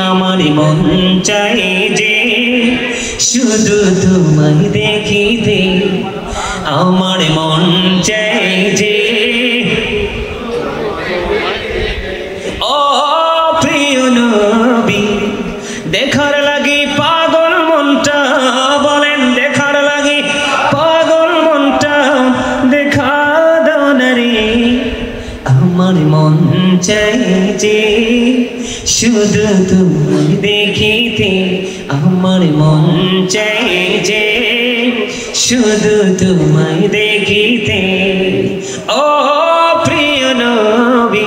আমার মন চাই যে শুধু তোমায় দেখিতে আমার মন চাই যে ও প্রিয় নবী দেখার লাগি পাগল মনটা বলেন দেখার লাগি পাগল মনটা দেখা দাও না রে আমার মন চাই যে শুধু তোমায় দেখিতে আমার মন চাই যে শুধু তোমায় দেখিতে ও প্রিয় নবী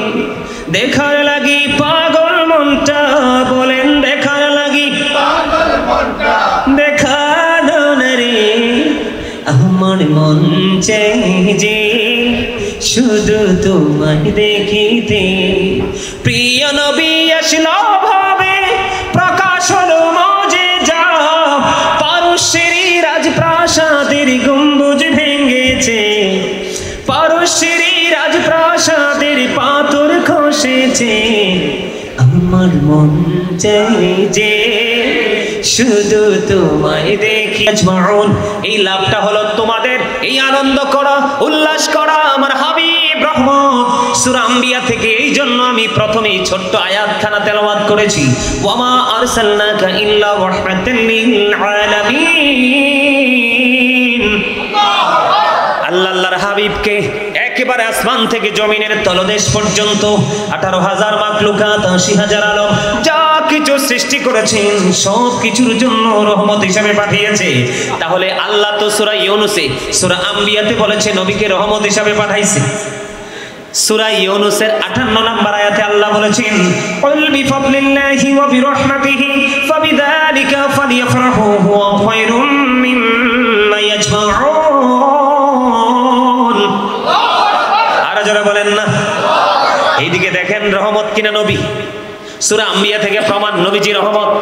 দেখার লাগি পাগল মনটা বলেন দেখার লাগি পাগল মনটা দেখা দাও না রে আমার মন চাই যে শুধু তোমায় দেখিতে প্রিয় নবী আসলো ভাবে প্রকাশ হলো মজে যা পারস্যের রাজপ্রাসাদের গম্বুজ ভেঙেছে পারস্যের রাজপ্রাসাদের পাথর খসেছে আমার মন চাই যে শুধু তোমায় দেখি আজমাউন এই লাভটা হলো তোমাদের এই আনন্দ করা উল্লাস করা আমার হাবিব রহমত সূরা আম্বিয়া থেকে এই জন্য আমি প্রথমেই ছোট্ট আয়াতখানা তেলাওয়াত করেছি ওয়ামা আরসালনাকা ইল্লা রাহমাতাল লিল আলামিন আল্লাহর হাবিবকে একেবারে আসমান থেকে জমিনের তলদেশ পর্যন্ত 18,000 মাখলুকাত 80,000 আলম যা কিছু সৃষ্টি করেছেন সব কিছুর জন্য রহমত হিসেবে পাঠিয়েছে তাহলে আল্লাহ তো সূরা ইউনূসে সূরা আম্বিয়াতে বলেছে নবীকে রহমত হিসেবে পাঠাইছে সূরা ইউনূসের 58 নম্বর আয়াতে আল্লাহ বলেছেন কুল বিফাদলিল্লাহি ওয়া বিরহমাতিহি ফাবিযালিকা ফালইফরাহু হুয়া খায়রুম মিম্মা ইয়াজমাউন আর যারা বলেন না এইদিকে দেখেন রহমত কিনা নবী সূরা আম্বিয়া থেকে প্রমাণ নবীজি রহমত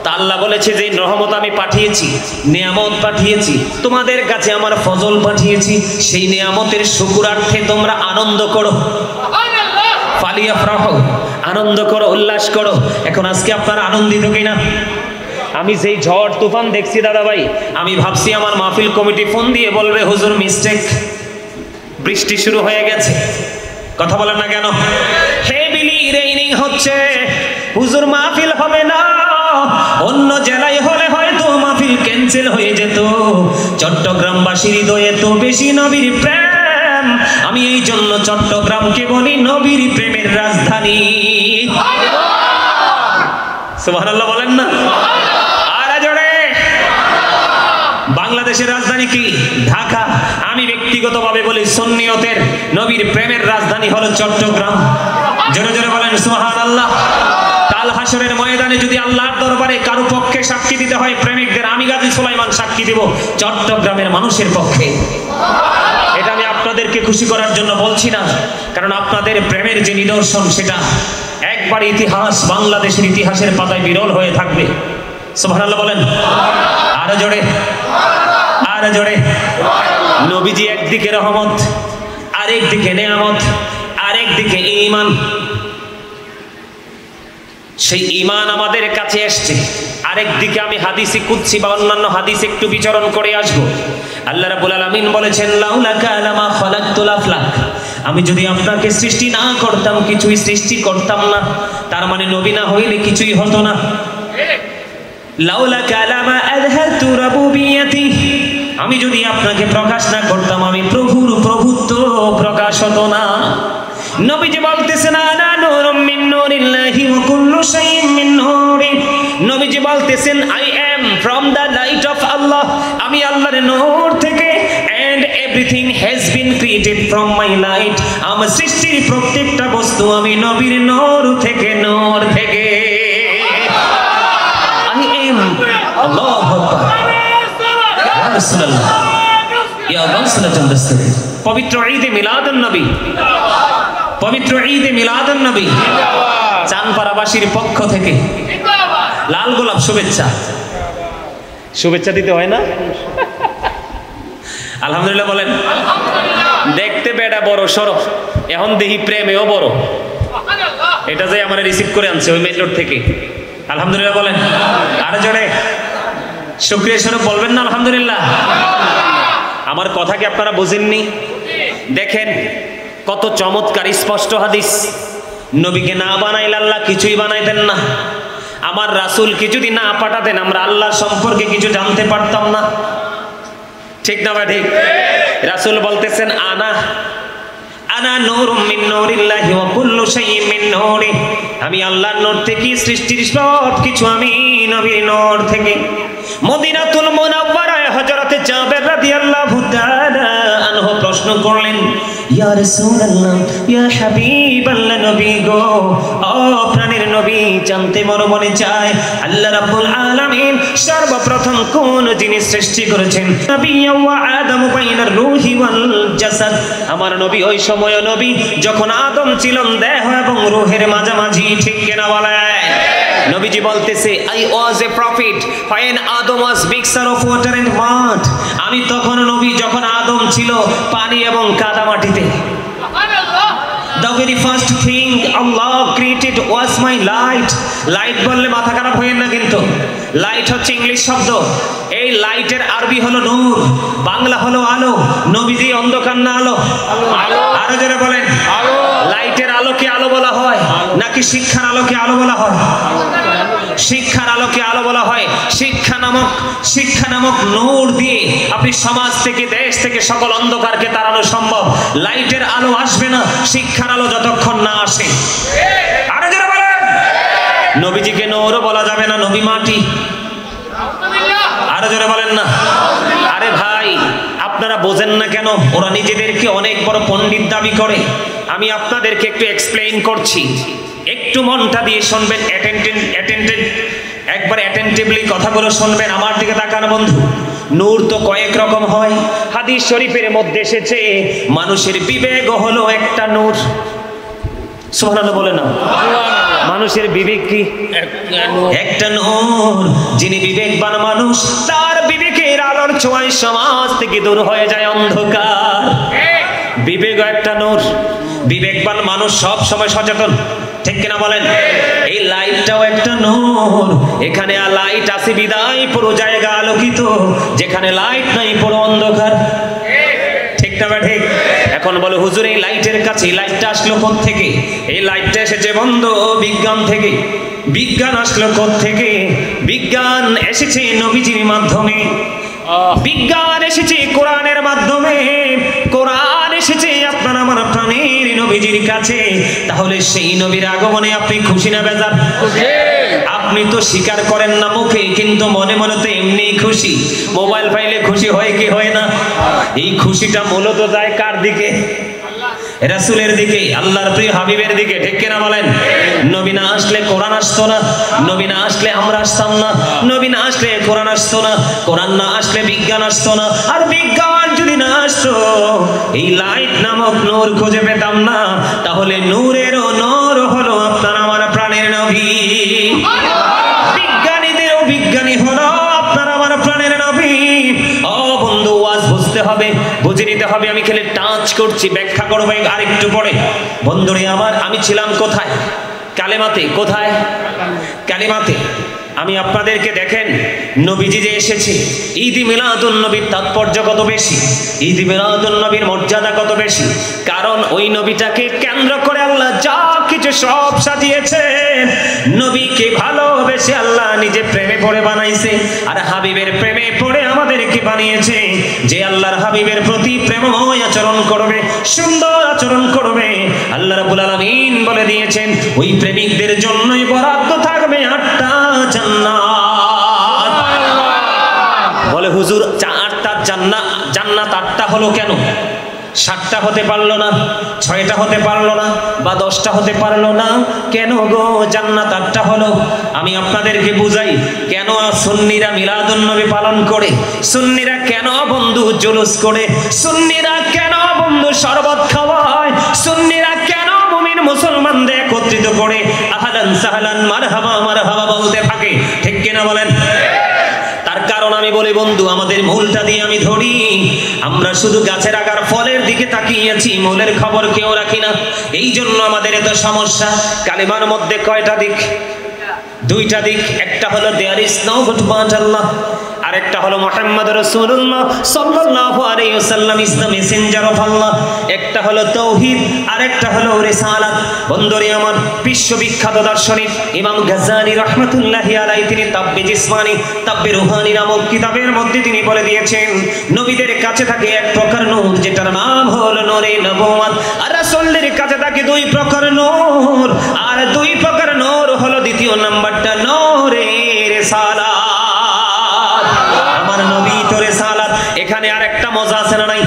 তা আল্লাহ বলেছে যে রহমত আমি পাঠিয়েছি নিয়ামত পাঠিয়েছি তোমাদের কাছে আমার ফজল পাঠিয়েছি সেই নিয়ামতের শুকরার্থে তোমরা আনন্দ করো সুবহানাল্লাহ ফালিয়াফরাহু আনন্দ করো উল্লাস করো এখন আজকে আপনারা আনন্দিত কিনা আমি যেই ঝড় তুফান দেখছি দাদা ভাই আমি ভাবছি আমার মাহফিল কমিটি ফোন দিয়ে বলবে হুজুর মিস্টেক বৃষ্টি শুরু হয়ে গেছে কথা বলেন না কেন হেভিলি রেইনিং হচ্ছে হুজুর মাহফিল হবে না অন্য জেলায় হলে হয়তো মাহফিল ক্যান্সেল হয়ে যেত চট্টগ্রামবাসীর হৃদয়ে তো বেশি নবীর প্রেম আমি এই জন্য চট্টগ্রামকে বলি নবীর প্রেমের রাজধানী সুবহানাল্লাহ বলেন না আর জোরে বাংলাদেশের রাজধানী কি ঢাকা আমি ব্যক্তিগতভাবে বলি সুন্নিয়তের নবীর প্রেমের রাজধানী হলো চট্টগ্রাম জোরে জোরে বলেন সুবহানাল্লাহ কাল হাসরের ময়দানে যদি আল্লাহর দরবারে কারো পক্ষে সাক্ষী দিতে হয় প্রেমিকদের আমি গাজী সুলাইমান সাক্ষী দেব চট্টগ্রামের মানুষের পক্ষে এটা আমি আপনাদেরকে খুশি করার জন্য বলছি না কারণ আপনাদের প্রেমের যে নিদর্শন সেটা একবার ইতিহাস বাংলাদেশের ইতিহাসের পাতায় বিরল হয়ে থাকবে সুবহানাল্লাহ বলেন আরো জোরে আর জোরে নবীজি একদিকে রহমত আরেকদিকে নিয়ামত আরেকদিকে ঈমান সেই ঈমান আমাদের কাছে আসছে আরেকদিকে আমি হাদিসে কুদসি বা অন্যান্য হাদিস একটু বিচরণ করে আসব আল্লাহ রাব্বুল আলামিন বলেছেন লাউলাকা লামা খালাকতুল আফলাক আমি যদি আপনাকে সৃষ্টি না করতাম কিছুই সৃষ্টি করতাম না তার মানে নবী না হইলে কিছুই হতো না লাউলাকা লামা আযহারতু রাবুবিয়াতি আমি যদি আপনাকে প্রকাশ না করতাম আমি প্রভুর প্রভুত্ব প্রকাশ হতো না নবীজি বলতেছেন আনা নূরুম মিন নূরিল্লাহি ওয়া কুল্লু শাইইন মিন নূরি নবীজি বলতেছেন I am from the light of Allah আমি আল্লাহর নূর থেকে and everything has been created from my light আমার সৃষ্টির প্রত্যেকটা বস্তু আমি নবীর নূর থেকে আই অ্যাম আল্লাহু আকবার রাসূলুল্লাহ ইয়া রাসূলুল্লাহ পবিত্র ঈদে মিলাদুন নবী পবিত্র ঈদে মিলাদুন নবী চানপাড়াবাসীর পক্ষ থেকে লাল গোলাপ শুভেচ্ছা দিতে হয় না আলহামদুলিল্লাহ বলেন দেখতে বেটা বড় সরো এখন দেখি প্রেমেও বড় এটা যে আমার রিসিভ করে আনছে ওই মেট্রোর থেকে আলহামদুলিল্লাহ বলেন, আরো জোরে শুকরিয়া স্বরূপ বলবেন না আলহামদুলিল্লাহ? আমার কথা কি আপনারা বুঝেননি? দেখেন কত চমৎকার স্পষ্ট হাদিস। নবীকে না বানাইলে আল্লাহ কিছুই বানাইতেন না। আমার রাসূলকে যদি না পাঠাতেন আমরা আল্লাহ সম্পর্কে কিছু জানতে পারতাম না। ঠিক না ঠিক? রাসূল বলতেছেন আনা আনা নূরুম মিন নূরিল্লাহি ওয়া কুল্লু শাইইন মিন নূরি, আমি আল্লাহর নূর থেকে, সৃষ্টির সব কিছু আমি নবীর নূর থেকে। মদিনাতুল মুনাওয়ারায় হযরত জাবের রাদিয়াল্লাহু তাআলা আনহু প্রশ্ন করলেন, ইয়া রাসূলুল্লাহ, ইয়া হাবিবাল্লাহ, নবী গো, ও প্রাণের নবী, জানতে মনে চায় আল্লাহ রাব্বুল আলামিন সর্বপ্রথম কোন জিনিস সৃষ্টি করেছেন? নবী ওয়া আদম বাইনার রূহি ওয়াল জাসাদ, আমার নবী ওই সময় নবী যখন আদম ছিলেন দেহ এবং রূহের মাঝামাঝি। ঠিক কিনা বলেন? নবীজি বলতেছে I was a prophet when Adam was mixture of water and mud, আমি তখন নবী যখন আদম ছিল পানি এবং কাদামাটিতে। The very first thing Allah created was my light. Light বললে মাথা খারাপ হইেন না, কিন্তু লাইট হচ্ছে ইংলিশ শব্দ। এই লাইটের আরবি হলো নূর, বাংলা হলো আলো। নবীজি অন্ধকার না আলো? আরো জোরে বলেন। লাইটের আলোকে আলো বলা হয় নাকি শিক্ষার আলোকে আলো বলা হয়? শিক্ষার আলোকে আলো বলা হয়। শিক্ষা নামক নূর দিয়ে আপনি সমাজ থেকে, দেশ থেকে সকল অন্ধকারকে তাড়ানো সম্ভব। লাইটের আলো আসবে না শিক্ষার আলো যতক্ষণ না আসে। আরো যারা বলেন, নবীজিকে নূরও বলা যাবে না, নবী মাটি। আরো যারা বলেন না। আরে ভাই, আপনারা বোঝেন না কেন? ওরা নিজেদেরকে অনেক বড় পণ্ডিত দাবি করে। আমি আপনাদেরকে একটু এক্সপ্লেইন করছি, একটু মনটা দিয়ে শুনবেন, একবার অ্যাটেন্টিভলি কথাগুলো শুনবেন। আমার দিকে তাকান বন্ধু। নূর তো কয়েক রকম হয়। হাদিস শরীফের মধ্যে এসেছে মানুষের বিবেক হলো একটা নূর। সুবহানাল্লাহ বলে না? মানুষের বিবেক কি? একটা নূর। যিনি বিবেকবান মানুষ, তার বিবেকের আলোর ছোঁয়ায় সমাজ থেকে দূর হয়ে যায় অন্ধকার। বিবেক একটা নূর। বিবেকবান মানুষ সব সময় সচেতন। ঠিক কিনা বলেন? এই লাইটটাও একটা নূর। এখানে লাইট আছে বিদায় পুরো জায়গা আলোকিত, যেখানে লাইট নাই পুরো অন্ধকার। ঠিক না ঠিক? এখন বলে হুজুর এই লাইটের কাছে, এই লাইটটা আসলো কোথা থেকে? এই লাইটটা এসেছে বন্ধু বিজ্ঞান থেকে। বিজ্ঞান আসলো কোথা থেকে? বিজ্ঞান এসেছে নবীজির মাধ্যমে। বিজ্ঞান এসেছে কোরআনের মাধ্যমে। কোরআন এসেছে আপনার আমার প্রাণের নবীজির কাছে। তাহলে সেই নবীর আগমনে আপনি খুশি না বেজার? আপনি তো স্বীকার করেন না মুখে, কিন্তু মনে মনে তো এমনি খুশি। মোবাইল পাইলে খুশি হয় কি হয় না? এই খুশিটা মূলত যায় কার দিকে? রাসূলের দিকে, আল্লাহর প্রিয় হাবিবের দিকে। ঠিক কিনা বলেন? নবী না আসলে কোরআন আসতো না, নবী না আসলে আমরা আসতাম না, নবী না আসলে কোরআন আসতো না, কোরআন না আসলে বিজ্ঞান আসতো না, আর বিজ্ঞান যদি না আসতো এই লাইট নামক নূর খুঁজে পেতাম না। তাহলে নূরেরও নূর হলো আপনার আমার প্রাণের নবী। বিজ্ঞানীদেরও বিজ্ঞানী হলো আপনার আমার প্রাণের নবী। ও বন্ধু, ওয়াজ বুঝতে হবে, বুঝে নিতে হবে। আমি খেলে টাচ করছি, ব্যাখ্যা করবো আরেকটু পরে। বন্ধুরে আমার, আমি ছিলাম কোথায়? কালেমাতে। কোথায়? কালেমাতে। আমি আপনাদেরকে দেখেন, নবীজি যে এসেছে, ঈদ মিলাদুন নবীর তাৎপর্য কত বেশি, ঈদ মিলাদুন নবীর মর্যাদা কত বেশি। কারণ ওই নবীটাকে কেন্দ্র করে আল্লাহ যা কিছু সব সাজিয়েছে। নবীকে ভালোবেসে আল্লাহ নিজে প্রেমে পড়ে বানাইছে, আর হাবিবের প্রেমে পড়ে আমাদেরকে বানিয়েছে। যে আল্লাহর হাবিবের প্রতি প্রেমময় আচরণ করবে, সুন্দর আচরণ করবে, আল্লাহ রাব্বুল আলামিন বলে দিয়েছেন ওই প্রেমিকদের জন্যই বরাদ্দ থাকবে 8টা জান্নাত। বলে হুজুর 8টা জান্নাত 8টা হলো কেন? 7টা হতে পারলো না, 6টা হতে পারলো না, বা 10টা হতে পারলো না? কেন গো জান্নাত 8টা হলো? আমি আপনাদেরকে বুঝাই কেন সুন্নিরা মিলাদুন নবী পালন করে, সুন্নিরা কেন বন্ধু জুলুস করে, সুন্নিরা কেন বন্ধু শরবত খাওয়ায়, সুন্নিরা কেন মুমিন মুসলমানদের একত্রিত করে আহলান সাহলান মারহাবা মারহাবা বলতে থাকে। ঠিক কিনা বলেন? তার কারণ আমি বলি বন্ধু, আমাদের মূলটা দিয়ে আমি ধরি। আমরা শুধু গাছের আগার ফলের দিকে তাকিয়েছি, মূলের খবর কেউ রাখি না। এই জন্য আমাদের এত সমস্যা। কালিমার মধ্যে কয়টা দিক? দুইটা দিক, একটা হলো there is no god but Allah, আরেকটা হলো মুহাম্মদ রাসূলুল্লাহ সাল্লাল্লাহু আলাইহি ওয়াসাল্লাম is the messenger of Allah. একটা হলো তাওহীদ, আরেকটা হলো রিসালাত। বন্ধুরে আমার, বিশ্ববিখ্যাত দার্শনিক ইমাম গাজ্জালি রাহমাতুল্লাহি আলাইহি তিনি তাব্বে জিসমানি তাব্বে রূহানি নামক কিতাবের মধ্যে তিনি বলে দিয়েছেন, নবীদের কাছে থাকে এক প্রকার নূর যেটার নাম হলো নূরে নবুয়ত, আর রাসূলদের কাছে থাকে দুই প্রকার নূর, আর দুই প্রকার নূর হলো দ্বিতীয় নাম্বারটা নূরে রিসালাত। আমার নবী তো রিসালাত। এখানে আরেকটা মজা আছে না নাই?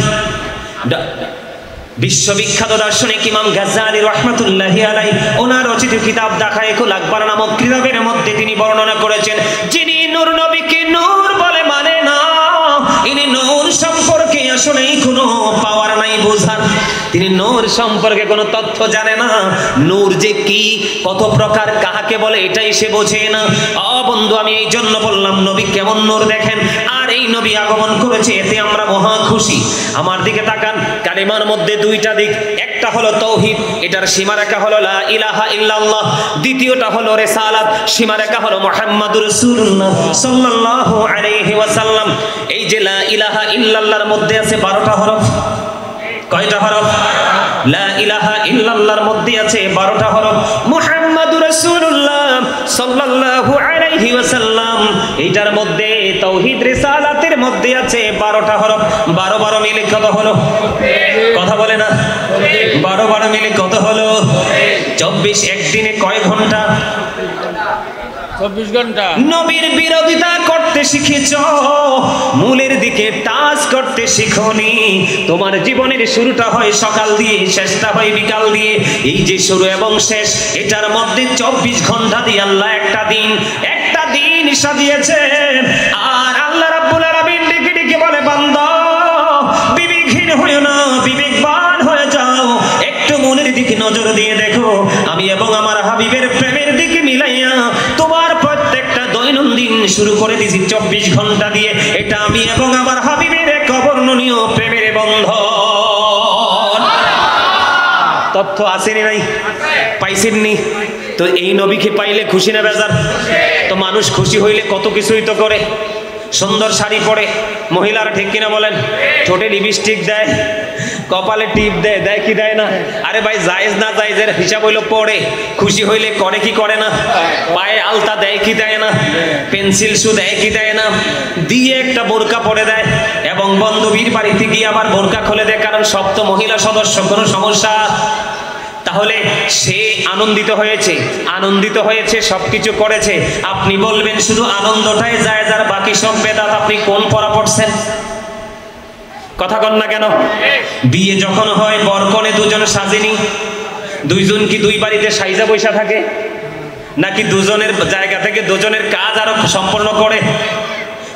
বিশ্ববিখ্যাত দার্শনিক ইমাম গাজ্জালি রাহমাতুল্লাহি আলাইহি ওনার রচিত কিতাব দাখায়েকুল আকবার নামক কিতাবের মধ্যে তিনি বর্ণনা করেছেন, যিনি নূর নবীকে নূর বলে মানে না, ইনি নূর সম্পর্কে আসলেই কোনো পাওয়ার নাই বোঝার, তিনি নূর সম্পর্কে কোনো তথ্য জানে না। নূর যে কি, কত প্রকার, কাহাকে বলে এটাই সে বোঝে না। বন্ধু, আমি এই জন্য বললাম নবী কেমন নূর দেখেন, আর এই নবী আগমন করেছে এতে আমরা মহা খুশি। আমার দিকে তাকান, কালিমার মধ্যে দুইটা দিক, একটা হলো তাওহীদ, এটার সীমারেখা হলো লা ইলাহা ইল্লাল্লাহ, দ্বিতীয়টা হলো রিসালাত, সীমারেখা হলো মুহাম্মাদুর রাসূলুল্লাহ সাল্লাল্লাহু আলাইহি ওয়াসাল্লাম। এই যে লা ইলাহা ইল্লাল্লাহর মধ্যে আছে 12টা হরফ। কয়টা হরফ? লা ইলাহা ইল্লাল্লাহর মধ্যে আছে 12টা হরফ। মুহাম্মাদুর রাসূলুল্লাহ সাল্লাল্লাহু আলাইহি ওয়াসাল্লাম এইটার মধ্যে তাওহীদ রিসালাতের মধ্যে আছে 12টা হরফ। 12 মিলে কত হলো? কথা বলে না? 12 মিলে কত হলো? 24। একদিনে কয় ঘন্টা? 24 ঘন্টা। নবীর বিরোধিতা করতে শিখেছ, মূলের দিকে টাচ করতে শিখনি। তোমার জীবনের শুরুটা হয় সকাল দিয়ে, শেষটা হয় বিকাল দিয়ে। এই যে শুরু এবং শেষ, এটার মধ্যে 24 ঘন্টা দিয়ে আল্লাহ একটা দিন সাজিয়েছেন। আর আল্লাহ রাব্বুল আলামিন ডেকে ডেকে বলে, বান্দা বিবেকহীন হয়ো না, বিবেকবান হয়ে যাও। একটু মনের দিকে নজর দিয়ে দেখো, আমি এবং আমার হাবিবের প্রেমের দিকে মিলাইয়া তোমার প্রত্যেকটা দৈনন্দিন শুরু করে দিয়েছি 24 ঘন্টা দিয়ে। এটা আমি এবং আমার হাবিবের এক অবর্ণনীয় প্রেমের বন্ধন। তথ্য আসেনি নাই? পাইছেননি? তো এই নবীকে পাইলে খুশি না বেজার? তো মানুষ খুশি হইলে কত কিছুই তো করে। সুন্দর শাড়ি পরে মহিলারা, ঠিক কিনা বলেন? ঠোঁটে লিপস্টিক দেয়, কপালে টিপ দেয়, দেয় কি দেয় না? আরে ভাই, জায়েজ না জায়েজের হিসাব হইলো পড়ে। খুশি হইলে করে কি করে না? পায়ে আলতা দেয় কি দেয় না? পেন্সিল শু দেয় কি দেয় না? দিয়ে একটা বোরকা পরে দেয়, এবং বান্ধবীর বাড়িতে গিয়ে আবার বোরকা খুলে দেয়, কারণ সব তো মহিলা সদস্য, কোনো সমস্যা। তাহলে সে আনন্দিত হয়েছে, সবকিছু করেছে। আপনি বলবেন শুধু আনন্দটাই জায়েজ আর বাকি সব বেদাত। আপনি কোন পড়া পড়ছেন? কথা কন না কেন? বিয়ে যখন হয় বরকনে দুজন সাজেনি, দুইজন কি দুই বাড়িতে সাইজা বৈশা থাকে, নাকি দুজনের জায়গা থেকে দুজনের কাজ আরো সম্পন্ন করে?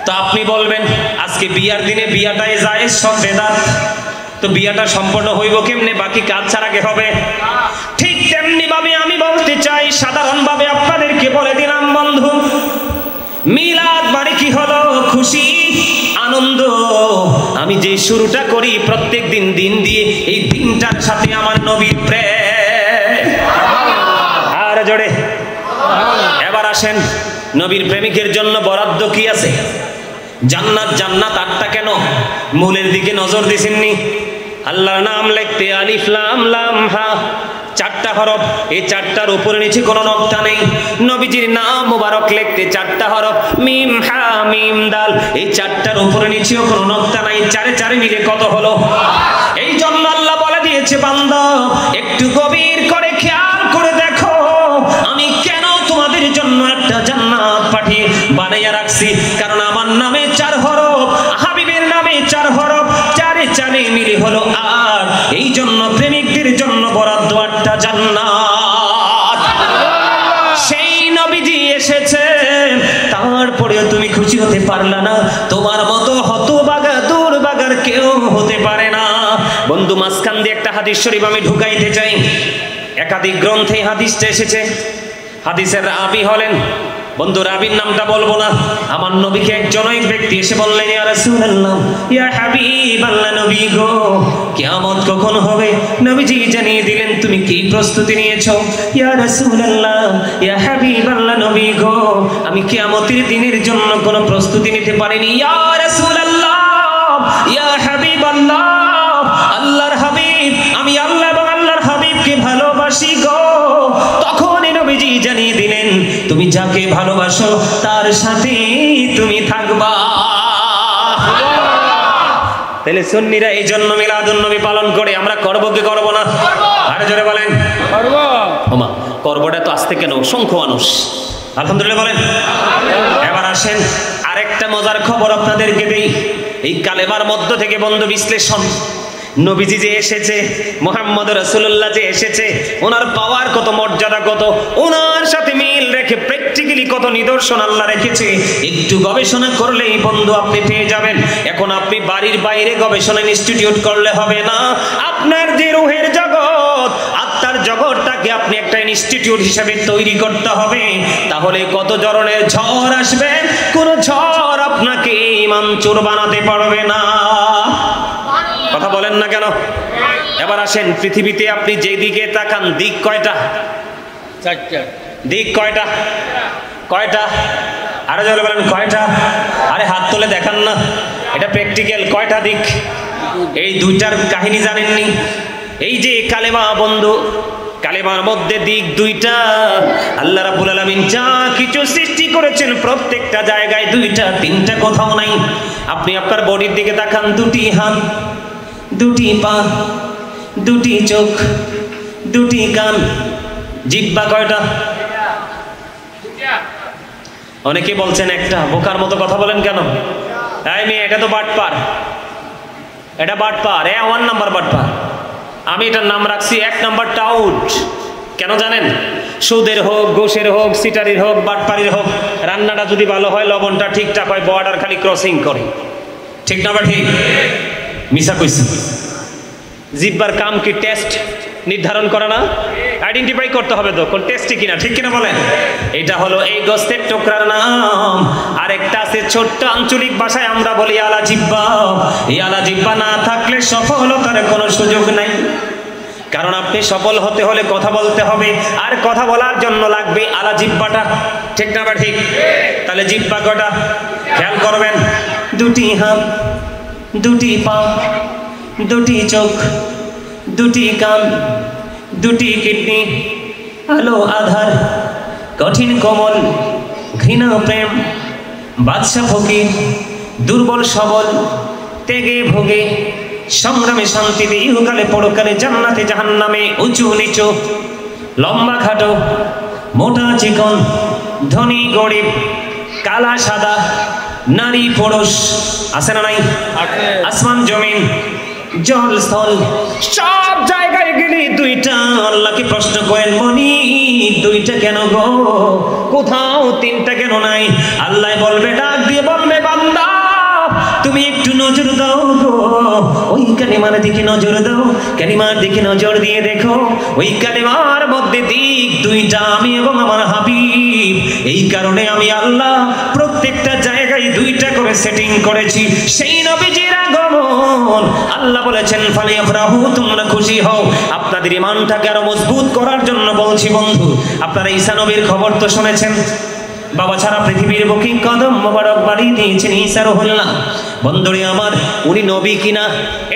তো আপনি বলবেন আজকে বিয়ার দিনে বিয়াটাই জায়েজ, সব বেদাত। তো বিয়াটা সম্পন্ন হইব কেমনে? বাকি কাজ ছাড়া কে হবে? ঠিক তেমনি ভাবে আমি বলতে চাই, সাধারণ ভাবে আপনাদেরকে বলে দিলাম বন্ধু, মিলাদ মানে কি হলো? খুশি, আনন্দ। আমি যে শুরুটা করি প্রত্যেক দিন দিয়ে, এই দিনটার সাথে আমার নবীর প্রেম। আর জোরে এবার আসেন, নবীর প্রেমিকের জন্য বরাদ্দ কি আছে? জান্নাত। জান্নাত 8টা কেন? মূলের দিকে নজর দিছেননি? আল্লাহর নাম লিখতে আলিফ লাম লাম হা 4টা হরফ। এই 4টার উপরে নিচে কোনো নকশা নেই। নবীজির নাম মুবারক লিখতে 4টা হরফ, মিম হা মিম দাল। এই 4টার উপরে নিচেও কোনো নকশা নাই। 4 মিলে কত হলো? এই জন্য আল্লাহ বলে দিয়েছে, বান্দা একটু গভীর করে খেয়াল করে দেখো, আমি কেন তোমাদের জন্য একটা জান্নাত পাঠিয়ে বানাইয়া রাখছি। কারণ আমার নামে 4 হরফ, হাবিবের নামে 4 হরফ, 4 মিলে হলো 8। এই জন্য প্রেমিকদের জন্য বরাদ্দ 8টা জান্নাত। সেই নবীজি এসেছে, তারপরেও তুমি খুশি হতে পারলা না। তোমার মতো হতভাগা দুর্ভাগার কেউ হতে পারে না। বন্ধু, মাঝখান দিয়ে একটা হাদিস শরীফ আমি ঢুকাইতে চাই। একাধিক গ্রন্থে হাদিসটা এসেছে। হাদিসের রাবি হলেন, বন্ধু রাবির নামটা বলবো না, আমার নবীকে একজন ব্যক্তি এসে বললেন, ইয়া রাসূলুল্লাহ, ইয়া হাবিবাল্লাহ, নবী গো কিয়ামত কখন হবে? নবীজি জানিয়ে দিলেন, তুমি কি প্রস্তুতি নিয়েছো? ইয়া রাসূলুল্লাহ, ইয়া হাবিবাল্লাহ, নবী গো আমি কিয়ামতের দিনের জন্য কোনো প্রস্তুতি নিতে পারিনি। ইয়া রাসূলুল্লাহ, ইয়া হাবিবাল্লাহ, আল্লাহর হাবিব, আমি আল্লাহ এবং আল্লাহর হাবিবকে ভালোবাসি গো। তখনই নবীজি জানিয়ে দিলেন, তুমি যাকে ভালোবাসো তার সাথে তুমি থাকবা। তাহলে সুন্নিরা এই জন্য মিলাদুন নবী পালন করে, আমরা করব কি করব না? আর জোরে বলেন করব। ওমা করবটা তো আসতে কেন, অসংখ্য মানুষ আলহামদুলিল্লাহ বলেন। এবার আসেন আরেকটা মজার খবর আপনাদেরকে দেই। এই কালেমার মধ্য থেকে বন্ধু বিশ্লেষণ, নবীজি যে এসেছে, মুহাম্মদ রাসূলুল্লাহ যে এসেছে, ওনার পাওয়ার কত, মর্যাদা কত, ওনার সাথে মিল রেখে প্র্যাকটিক্যালি কত নিদর্শন আল্লাহ রেখেছে, একটু গবেষণা করলেই বন্ধু আপনি পেয়ে যাবেন। এখন আপনি বাড়ির বাইরে গবেষণা ইনস্টিটিউট করলে হবে না, আপনার যে রূহের জগৎ, আত্মার জগৎটাকে আপনি একটা ইনস্টিটিউট হিসেবে তৈরি করতে হবে। তাহলে কত ধরনের ঝড় আসবে, কোন ঝড় আপনাকে ঈমান চোর বানাতে পারবে না। কথা বলেন না কেন? এবার আসেন, পৃথিবীতে আপনি যেদিকে তাকান, দিক কয়টা? চারটা। দিক কয়টা? কয়টা? আরো জোরে বলেন কয়টা? আরে হাত তুলে দেখান না, এটা প্র্যাকটিক্যাল। কয়টা দিক? এই দুইটার কাহিনী জানেননি? এই যে কালেমা বন্ধু, কালেমার মধ্যে দিক দুইটা। আল্লাহ রাব্বুল আলামিন যা কিছু সৃষ্টি করেছেন প্রত্যেকটা জায়গায় দুইটা, তিনটা কোথাও নাই। আপনি আপনার বডির দিকে তাকান, দুটি হাত, দুটি পা, দুটি চোখ, দুটি কান, জিহ্বা কয়টা? অনেকে বলছেন একটা। বোকার মতো কথা বলেন কেন? এই মেয়ে, এটা তো বাটপার, এটা বাটপার, 1 নাম্বার বাটপার। আমি এটার নাম রাখছি 1 নাম্বার টাউট। কেন জানেন? সুদের হোক, ঘুষের হোক, সিটারির হোক, বাটপারির হোক, রান্নাটা যদি ভালো হয়, লবণটা ঠিকঠাক হয়, বর্ডার খালি ক্রসিং করে। ঠিক না বা ঠিক? মিশা কইছি। জিহ্বার কাম কি? টেস্ট নির্ধারণ করা না? আইডেন্টিফাই করতে হবে তো কোন টেস্টি কিনা, ঠিক কিনা বলেন? এটা হলো এই গোস্তের টুকরার নাম। আরেকটা আছে ছোট্ট আঞ্চলিক ভাষায় আমরা বলি আলা জিহ্বা। এই আলা জিহ্বা না থাকলে সফলতার কোনো সুযোগ নাই। কারণ আপনি সফল হতে হলে কথা বলতে হবে, আর কথা বলার জন্য লাগবে আলা জিহ্বাটা। ঠিক না বা ঠিক? তাহলে জিহ্বা কটা খেয়াল করবেন? দুটি হাত, দুটি পা, দুটি চোখ, দুটি কান, দুটি কিডনি, আলো আধার, কঠিন কোমল, ঘৃণা প্রেম, বাদশা ফকির, দুর্বল সবল, তেগে ভোগে, সংগ্রামে শান্তিতে, ইহকালে পরকালে, জান্নাতে জাহান্নামে, উঁচু নিচু, লম্বা খাটো, মোটা চিকন, ধনী গরিব, কালা সাদা, নারী পুরুষ, আছে না নাই? আসমান জমিন, জল স্থল, সব জায়গায় গেলে দুইটা। আল্লাহকে প্রশ্ন করেন, মনি দুইটা কেন গো? কোথাও তিনটা কেন নাই? আল্লাহ বলবে, ডাক দিয়ে বলবে, বান্দা তুমি একটু নজর দাও গো, ওই কালিমার দিকে নজর দাও, কালিমার দিকে নজর দিয়ে দেখো, ওই কালিমার মধ্যে দিক দুইটা, আমি এবং আমার হাবিব। এই কারণে আমি আল্লাহ প্রত্যেকটা জায়গায় দুইটা করে সেটিং করেছি। সেই নবীজির আগমন, আল্লাহ বলেছেন ফালিয়াফরাহু, তোমরা খুশি হও। আপনাদের ঈমানটাকে আরো মজবুত করার জন্য বলছি বন্ধু। আপনারা ঈসা নবীর খবর তো শুনেছেন। বাবা ছাড়া পৃথিবীর বুকে কদম মোবারক বাড়ি দিয়েছেন ঈসা রুহুল্লাহ। বন্ধুরে আমার, উনি নবী কিনা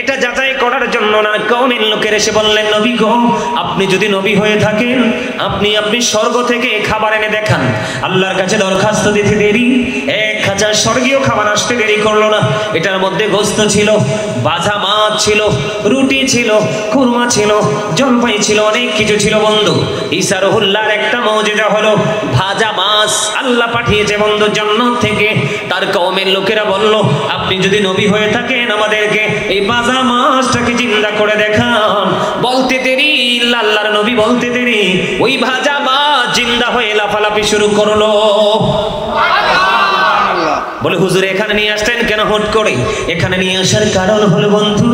এটা যাচাই করার জন্য না কওমের লোকের এসে বললেন, নবী গো, আপনি যদি নবী হয়ে থাকেন, আপনি স্বর্গ থেকে খাবার এনে দেখান। আল্লাহর কাছে দরখাস্ত দিতে দেরি, 1000 স্বর্গীয় খাবার আসতে দেরি করলো না। এটার মধ্যে গোস্ত ছিল, ভাজা মাছ ছিল, রুটি ছিল, খুরমা ছিল, জলপাই ছিল, অনেক কিছু ছিল বন্ধু। ঈসা রুহুল্লাহর একটা মুজিজা হলো ভাজা মাছ আল্লাহ পাঠিয়েছে বন্ধু জান্নাত থেকে। তার কওমের লোকেরা বলল, আপনি যদি নবী হয়ে থাকেন, আমাদেরকে এই ভাজা মাছটাকে জিন্দা করে দেখান। বলতে দেরি, আল্লাহর নবী বলতে দেরি, ওই ভাজা মাছ জিন্দা হয়ে লাফালাফি শুরু করলো। বলে, হুজুর এখানে নিয়ে আসতেন কেন হুট করে? এখানে নিয়ে আসার কারণ হলো বন্ধু,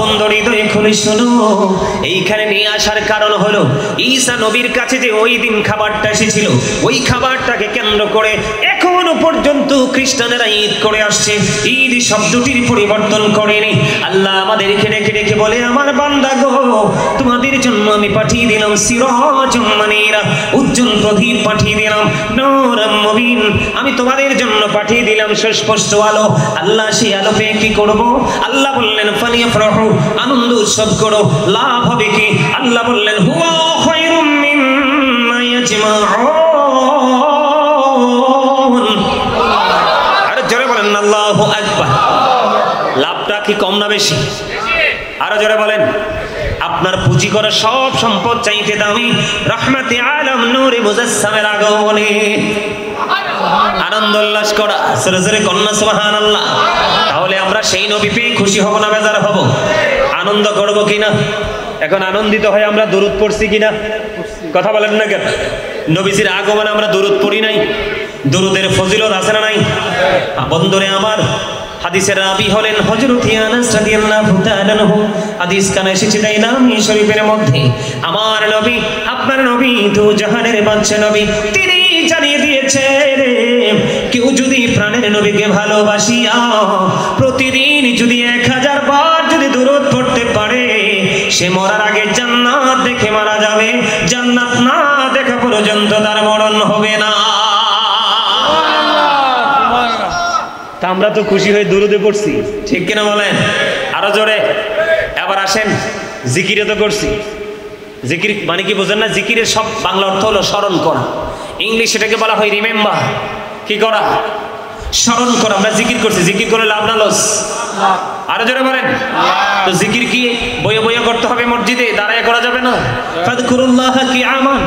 বন্ধু হৃদয় খুলে শোনো, এইখানে নিয়ে আসার কারণ হলো ঈসা নবীর কাছে যে ওই দিন খাবারটা এসেছিল, ওই খাবারটাকে কেন্দ্র করে এখনো এখনো পর্যন্ত খ্রিস্টানেরা ঈদ করে আসছে, ঈদ শব্দটির পরিবর্তন করেনি। আল্লাহ আমাদেরকে ডেকে ডেকে বলে, আমার বান্দা গো, তোমাদের জন্য আমি পাঠিয়ে দিলাম সিরাজুম মুনীরা, উজ্জ্বল প্রদীপ পাঠিয়ে দিলাম, নূরুম মুবিন, আমি তোমাদের জন্য পাঠিয়ে দিলাম সুস্পষ্ট আলো। আল্লাহ সেই আলো পেয়ে কি করব? আল্লাহ বললেন ফালিয়াফরাহু, আনন্দ উৎসব করো। লাভ হবে কি? আল্লাহ বললেন হুয়া খায়রুম মিম্মা ইয়াজমাউন। আর জোরে বলেন আল্লাহু আকবার। লাভটা কি কম না বেশি? আরো জোরে বলেন। আপনার পুঁজি করা সব সম্পদ চাইতে দামি রহমতে আলম নূরে মুজাসসামের আগমনে আনন্দ উল্লাস করা। জোরে জোরে কন্যা সুবহানাল্লাহ। তাহলে আমরা সেই নবী পেয়ে খুশি হব না বেজার হব? আনন্দ করব কিনা? এখন আনন্দিত হয়ে আমরা দুরূদ পড়ছি কিনা? কথা বলেন না কেন? নবীজির আগমনে আমরা দুরূদ পড়ি নাই? দুরূদের ফজিলত আছে না নাই? বন্ধুরে আমার, হাদিসের রাবী হলেন হযরত আনাস রাদিয়াল্লাহু তাআলা আনহু। হাদিস কানে এসেছে দাইলামি শরীফের মধ্যে, আমার নবী, আপনার নবী, দু জাহানের বাদশা নবী, তিনি জানিয়ে দিয়েছে রে, কেউ যদি প্রাণের নবীকে ভালোবাসিয়া প্রতিদিন যদি 1000 বার যদি দুরূদ পড়তে পারে, সে মরার আগে জান্নাত দেখে মারা যাবে, জান্নাত না দেখা পর্যন্ত তার মরণ হবে না। তা আমরা তো খুশি হয়ে দুরূদে পড়ছি, ঠিক কিনা বলেন? আরো জোরে। এবার আসেন, জিকিরে তো করছি। জিকির মানে কি বোঝেন না? জিকিরের সব বাংলা অর্থ হলো স্মরণ করা। ইংলিশ এটাকে বলা হয় রিমেম্বার। কি করা? স্মরণ করা। আমরা জিকির করছি, জিকির করে লাভ না লস? আরো জোরে বলেন। তো জিকির কি বয়ে বয়ে করতে হবে মসজিদে? দাঁড়ায় করা যাবে না? ফাযকুরুল্লাহ কিয়ামান,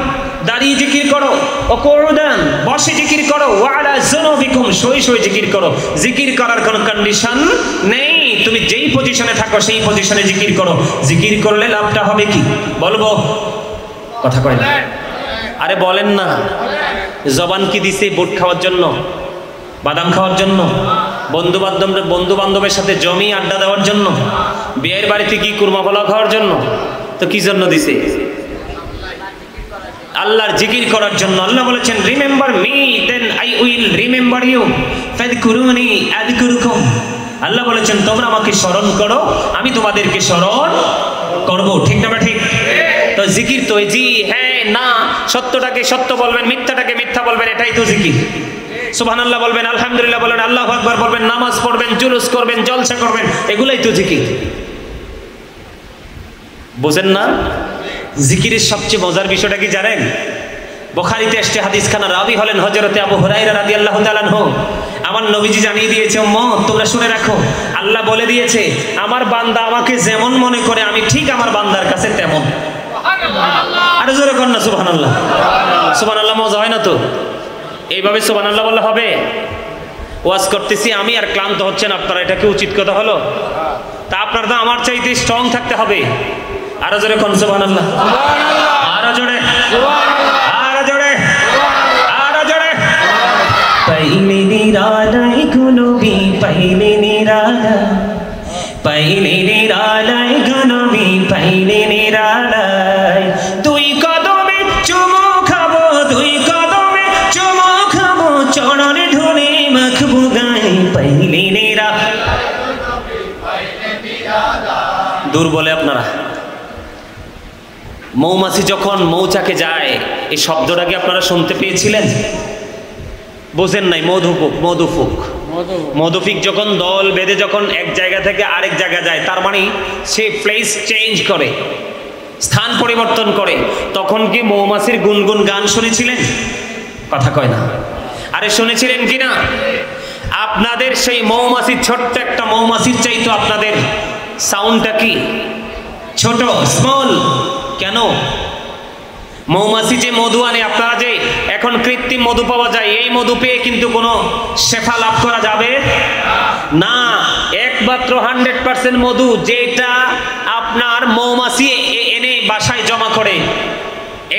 দাঁড়িয়ে জিকির করো। ও কুউদান, বসে জিকির করো। ওয়া আলা যুনুবিকুম, শুয়ে শুয়ে জিকির করো। জিকির করার কোনো কন্ডিশন নেই, তুমি যেই পজিশনে থাকো সেই পজিশনে জিকির করো। জিকির করলে লাভটা হবে কি বলবো? কথা কয় না? আরে বলেন না। জবান কি দিছে? বুট খাওয়ার জন্য, বাদাম খাওয়ার জন্য, বন্ধু বান্ধবের সাথে জমি আড্ডা দেওয়ার জন্য, বিয়ের বাড়িতে কি কুরমা পোলাও খাওয়ার জন্য? তো কি জন্য দিছে? আল্লাহর জিকির করার জন্য। আল্লাহ বলেছেন remember me then I will remember you, ফাযকুরুনি আযকুরুকুম। আল্লাহ বলেছেন তোমরা আমাকে স্মরণ করো, আমি তোমাদেরকে স্মরণ করব। ঠিক না ঠিক? তো জিকির তো জি হ্যাঁ না, সত্যটাকে সত্য বলবেন, মিথ্যাটাকে মিথ্যা বলবেন, এটাই তো জিকির। সুবহানাল্লাহ বলবেন, আলহামদুলিল্লাহ বলবেন, আল্লাহু আকবার বলবেন, নামাজ পড়বেন, জুলুস করবেন, জলসা করবেন, এগুলাই তো জিকির। বুঝেন না? জিকিরের সবচেয়ে মজার বিষয়টা কি জানেন? বুখারীতে এসেছে হাদিস খানা, রাবী হলেন হযরতে আবু হুরায়রা রাদিয়াল্লাহু তাআলা আনহু। আমার নবীজি জানিয়ে দিয়েছে, উম্মত তোমরা শুনে রাখো, আল্লাহ বলে দিয়েছে আমার বান্দা আমাকে যেমন মনে করে আমি ঠিক আমার বান্দার কাছে তেমন। আরে জোরে কর না সুবহানাল্লাহ। সুবহানাল্লাহ মজা হয় না তো? এইভাবে সুবহানাল্লাহ বললে হবে? ওয়াজ করতেছি আমি আর ক্লান্ত হচ্ছেন আপনারা, এটা কি উচিত কথা হলো? তা আপনার তো আমার চাইতে স্ট্রং থাকতে হবে। আরো জোরে কোন সুবহানাল্লাহ, আরো জোরে, আরো জোরে, আরো জোরে। পাইলে নিরালাই গুনবি, পাইলে নিরালা, পাইলে নিরালাই গুনবি, পাইলে নিরালাই। দুই কদমে চুমু খাবো, দুই কদমে চুমু খাবো, চরণে ধরে মাখবো গায়ে, পাইলে নিরা। দূর বলে আপনারা। মৌমাছি যখন মৌচাকে যায়, এই শব্দটাকে আপনারা শুনতে পেয়েছিলেন? বোঝেন নাই? মধুপুক, মধুফুক, মধুফিক যখন দল বেঁধে যখন এক জায়গা থেকে আরেক জায়গা যায়, তার মানে সে প্লেস চেঞ্জ করে, স্থান পরিবর্তন করে। তখন কি মৌমাছির গুনগুন গান শুনেছিলেন? কথা কয় না। আরে শুনেছিলেন কিনা? আপনাদের সেই মৌমাছির, ছোট্ট একটা মৌমাছির চাইতো আপনাদের সাউন্ডটা কি ছোট, স্মল। কেন? মৌমাছি যে মধু আনে, আপনারা যে এখন কৃত্রিম মধু পাওয়া যায়, এই মধু পেয়ে কিন্তু কোনো শেফা লাভ করা যাবে না। একমাত্র 100% মধু যেটা আপনার মৌমাছি এনে বাসায় জমা করে,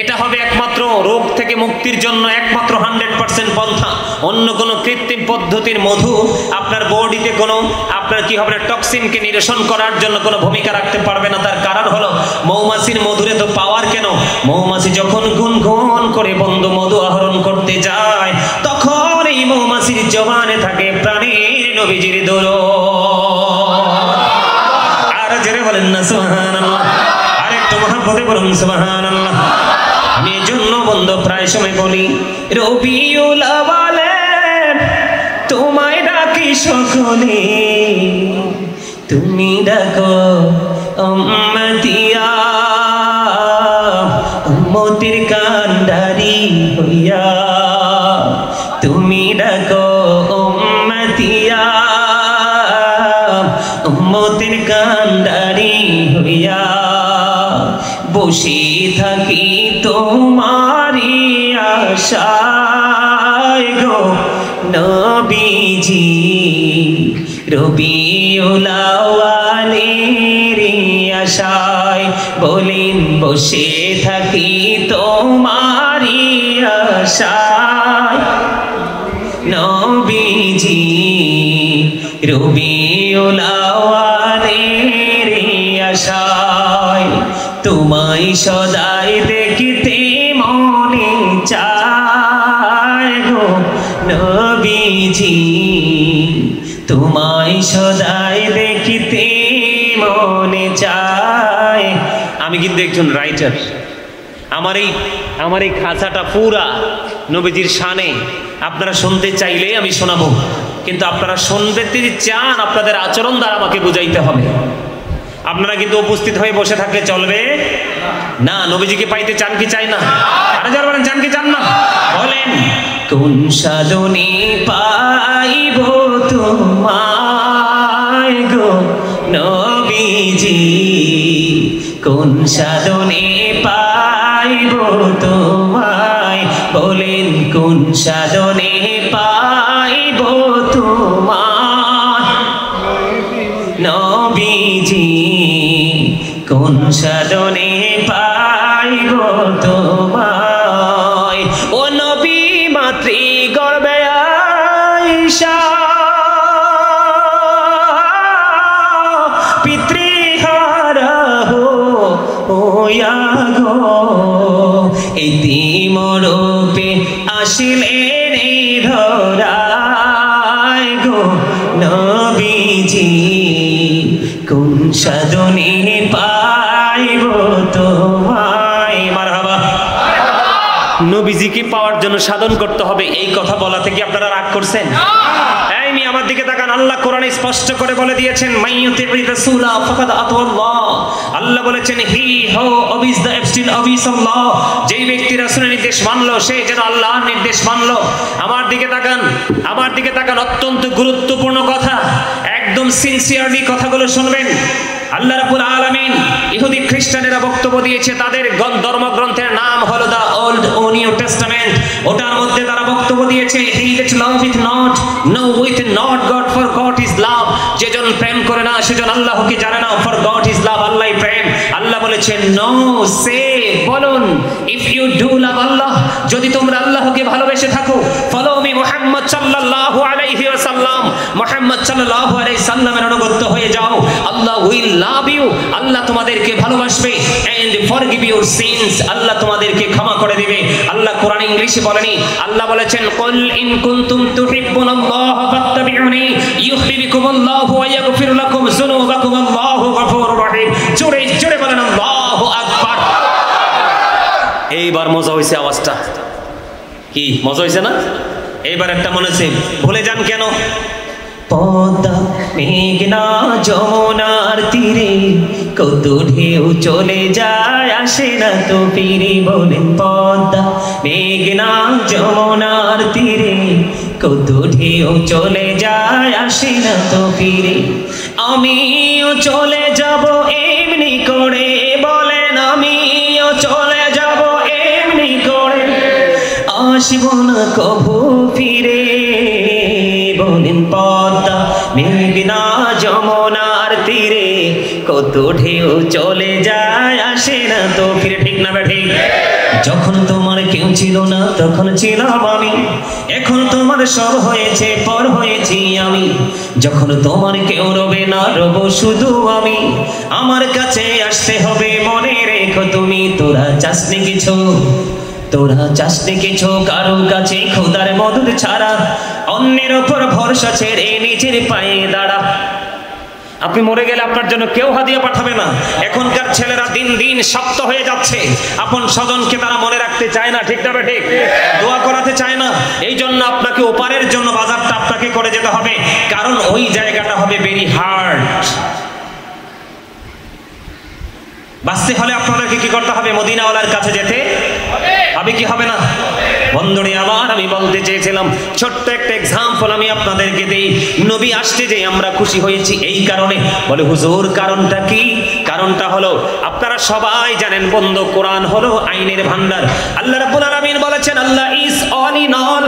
এটা হবে একমাত্র রোগ থেকে মুক্তির জন্য একমাত্র 100% পন্থা। অন্য কোনো কৃত্রিম পদ্ধতির মধু আপনার বডিতে কোনো আপনার কি হবে না, টক্সিনকে নিরসন করার জন্য কোনো ভূমিকা রাখতে পারবে না। তার কারণ হলো মৌমাছির মধুরে তো পাওয়ার কেন? মৌমাছি যখন গুনগুন করে বন্ধু মধু আহরণ করতে যায়, তখন এই মৌমাছির জবানে থাকে প্রাণের নবীজির দরুদ। আর জোরে বলেন না সুবহানাল্লাহ, আর একটু মহব্বতে বলুন সুবহানাল্লাহ। আমি এজন্য বন্ধু প্রায় সময় বলি, রবিউল আউয়ালে তোমায় ডাকি সকলে, তুমি ডাকো উম্মতিয়া, উম্মতের কান্ডারি হইয়া, তুমি ডাকো উম্মতিয়া, উম্মতের কান্ডারি হইয়া, বসে থাকি তোমারি আশায় গো নবীজি, রবিউল আউয়ালের আশায় বলেন বসে থাকি তোমারি আশায় নবীজি, রবিউল আউয়ালের আশায় তোমায় সদাই দেখিতে মনে চায় গো নবীজি, তোমায় সদাই দেখিতে মনে চায়। আমি কিন্তু একজন রাইটার, আমার এই খাঁচাটা পুরা নবীজির শানে। আপনারা শুনতে চাইলে আমি শোনাবো, কিন্তু আপনারা শুনতে যদি চান আপনাদের আচরণ দ্বারা আমাকে বুঝাইতে হবে। আপনারা কিন্তু উপস্থিত হয়ে বসে থাকলে চলবে না। নবীজিকে পাইতে চান কি চাই না? আরে যারা বলেন চান কি চান না বলেন। কোন সাধনে পাইব তোমায় গো নবীজি, কোন সাধনে পাইব তোমায়, বলেন কোন সাধনে পাইব তোমায় নবীজি, কোন সাধনে পাইব তোমায়। ও নবী মাতৃ গর্ভে আইসা পিতৃহারা হইয়া গো, এতিম রূপে আসিলেন এই ধরায় গো নবীজি, কোন সাধনে পাইব তোমায়। মারহাবা। নবীজিকে পাওয়ার জন্য সাধন করতে হবে, এই কথা বলা থেকে আপনারা রাগ করছেন? এই মি আমার দিকে তাকান, আল্লাহ কোরআনে স্পষ্ট করে বলে দিয়েছেন, মাইয়ুতির রাসূলা ফাকাদ আতাল্লাহ। আল্লাহ বলেছেন হি হো অবিস দ্য এবস্টিন অবিস আল্লাহ, যেই ব্যক্তি রাসূলের নির্দেশ মানলো সে যেন আল্লাহর নির্দেশ মানলো। আমার দিকে তাকান, আমার দিকে তাকান, অত্যন্ত গুরুত্বপূর্ণ কথা, একদম সিনসিয়ারলি কথাগুলো শুনবেন। আল্লাহ রাব্বুল আলামিন ইহুদি খ্রিস্টানেরা বক্তব্য দিয়েছে, তাদের ধর্মগ্রন্থের নাম হলো দা ওল্ড ও নিউ টেস্টামেন্ট। ওটার মধ্যে তারা বক্তব্য দিয়েছে he that loveth not knoweth not God, for God is love। যেজন প্রেম করে না সেজন আল্লাহকে জানে না, for God is love, আল্লাহই প্রেম। আল্লাহ বলেছেন নো সে, বলুন ইফ ইউ ডু লাভ আল্লাহ, যদি তোমরা আল্লাহকে ভালোবেসে থাকো, ফলো মি মুহাম্মদ সাল্লাল্লাহু আলাইহি ওয়াসাল্লাম, মুহাম্মদ সাল্লাল্লাহু আলাইহি সাল্লামের অনুগত হয়ে যাও, আল্লাহ উইল লাভ ইউ, আল্লাহ তোমাদেরকে ভালোবাসবে, এন্ড ফরগিভ ইউর সিনস, আল্লাহ তোমাদেরকে ক্ষমা করে দিবে। আল্লাহ কোরআন ইংলিশে বলেনি, আল্লাহ বলেছেন কুল ইন কুনতুম তুহিব্বুনাল্লাহ ফাত্তাবিউনি ইউহিব্বুকুমুল্লাহু ওয়া ইয়াগফির লাকুম যুনুবাকুম, আল্লাহু গফুরুর রহিম। জোরে জোরে বলেন আল্লাহু আকবার। এইবার মজা হইছে, আওয়াজটা কি মজা হইছে না? এইবার একটা মনে হচ্ছে, ভুলে যান কেন? পদ্মা মেঘনা যমুনার তীরে কত ঢেউ চলে যায়, আসে না তো ফিরে, বলেন পদ্মা মেঘনা যমুনার তীরে কত ঢেউ চলে যায়, আসে না তো ফিরে। আমিও চলে যাব এমনি করে, বলেন আমিও চলে যাব এমনি করে, আসব না কভু ফিরে, বলেন পদ্মা মেঘনা যমুনার তীরে কত ঢেউ চলে যায়, আসে না তো ফিরে। ঠিক না বেঠি? যখন তোমার কেউ ছিল না তখন ছিলাম আমি, এখন তোমার সব হয়েছে পর হয়েছি আমি, যখন তোমার কেউ রবে না রব শুধু আমি, আমার কাছে আসতে হবে মনে রেখো তুমি, তোরা চাসনি কিছু তোরা চাসনি কিছু কারো কাছে খোদার মদদ ছাড়া, অন্যের ওপর ভরসা ছেড়ে নিজের পায়ে দাঁড়া। আপনি মরে গেলে আপনার জন্য কেউ হাদিয়া পাঠাবে না। এখনকার ছেলেরা দিন দিন শক্ত হয়ে যাচ্ছে, আপন স্বজনকে তারা মনে রাখতে চায় না, ঠিক না ঠিক, দোয়া করাতে চায় না। এই জন্য আপনাকে ওপারের জন্য বাজারটা আপনাকে করে যেতে হবে, কারণ ওই জায়গাটা হবে ভেরি হার্ড। বাঁচতে হলে আপনাদেরকে কি করতে হবে? মদিনাওয়ালার কাছে যেতে হবে কি হবে না? বন্ধুরে আমার, আমি বলতে চেয়েছিলাম ছোট্ট একটা এক্সাম্পল আমি আপনাদেরকে দেই। নবী আসতে যে আমরা খুশি হয়েছি এই কারণে। বলে হুজুর কারণটা কি? কারণটা হলো আপনারা সবাই জানেন বন্ধু, কোরআন হলো আইনের ভান্ডার। আল্লাহ রাব্বুল আলামিন বলেছেন Allah is all in all,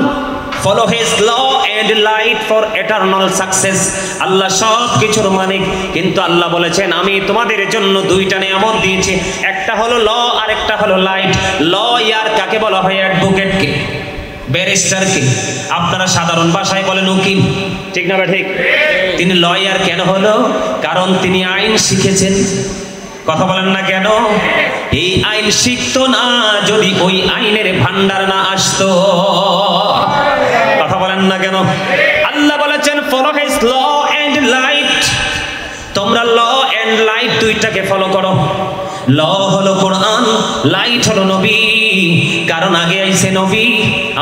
follow his law and light for eternal success। আল্লাহ সব কিছুর মালিক, কিন্তু আল্লাহ বলেছেন আমি তোমাদের জন্য দুইটা নিয়ামত দিয়েছি, একটা হলো ল আর একটা হলো লাইট। ল ইয়ার কাকে বলা হয়? অ্যাডভোকেটকে, ব্যারিস্টারকে। আপনারা সাধারণ ভাষায় বলেন উকিল, ঠিক না ঠিক? তিনি লয়ার কেন হলো? কারণ তিনি আইন শিখেছেন। কথা বলেন না কেন? এই আইন শিখতো না যদি ওই আইনের ভান্ডার না আসতো। কথা বলেন না কেন? আল্লাহ বলেছেন follow his law and light. তোমরা ল এন্ড লাইট দুইটাকে ফলো করো। ল হলো কোরআন, লাইট হলো নবী। কারণ আগে আইছে নবী।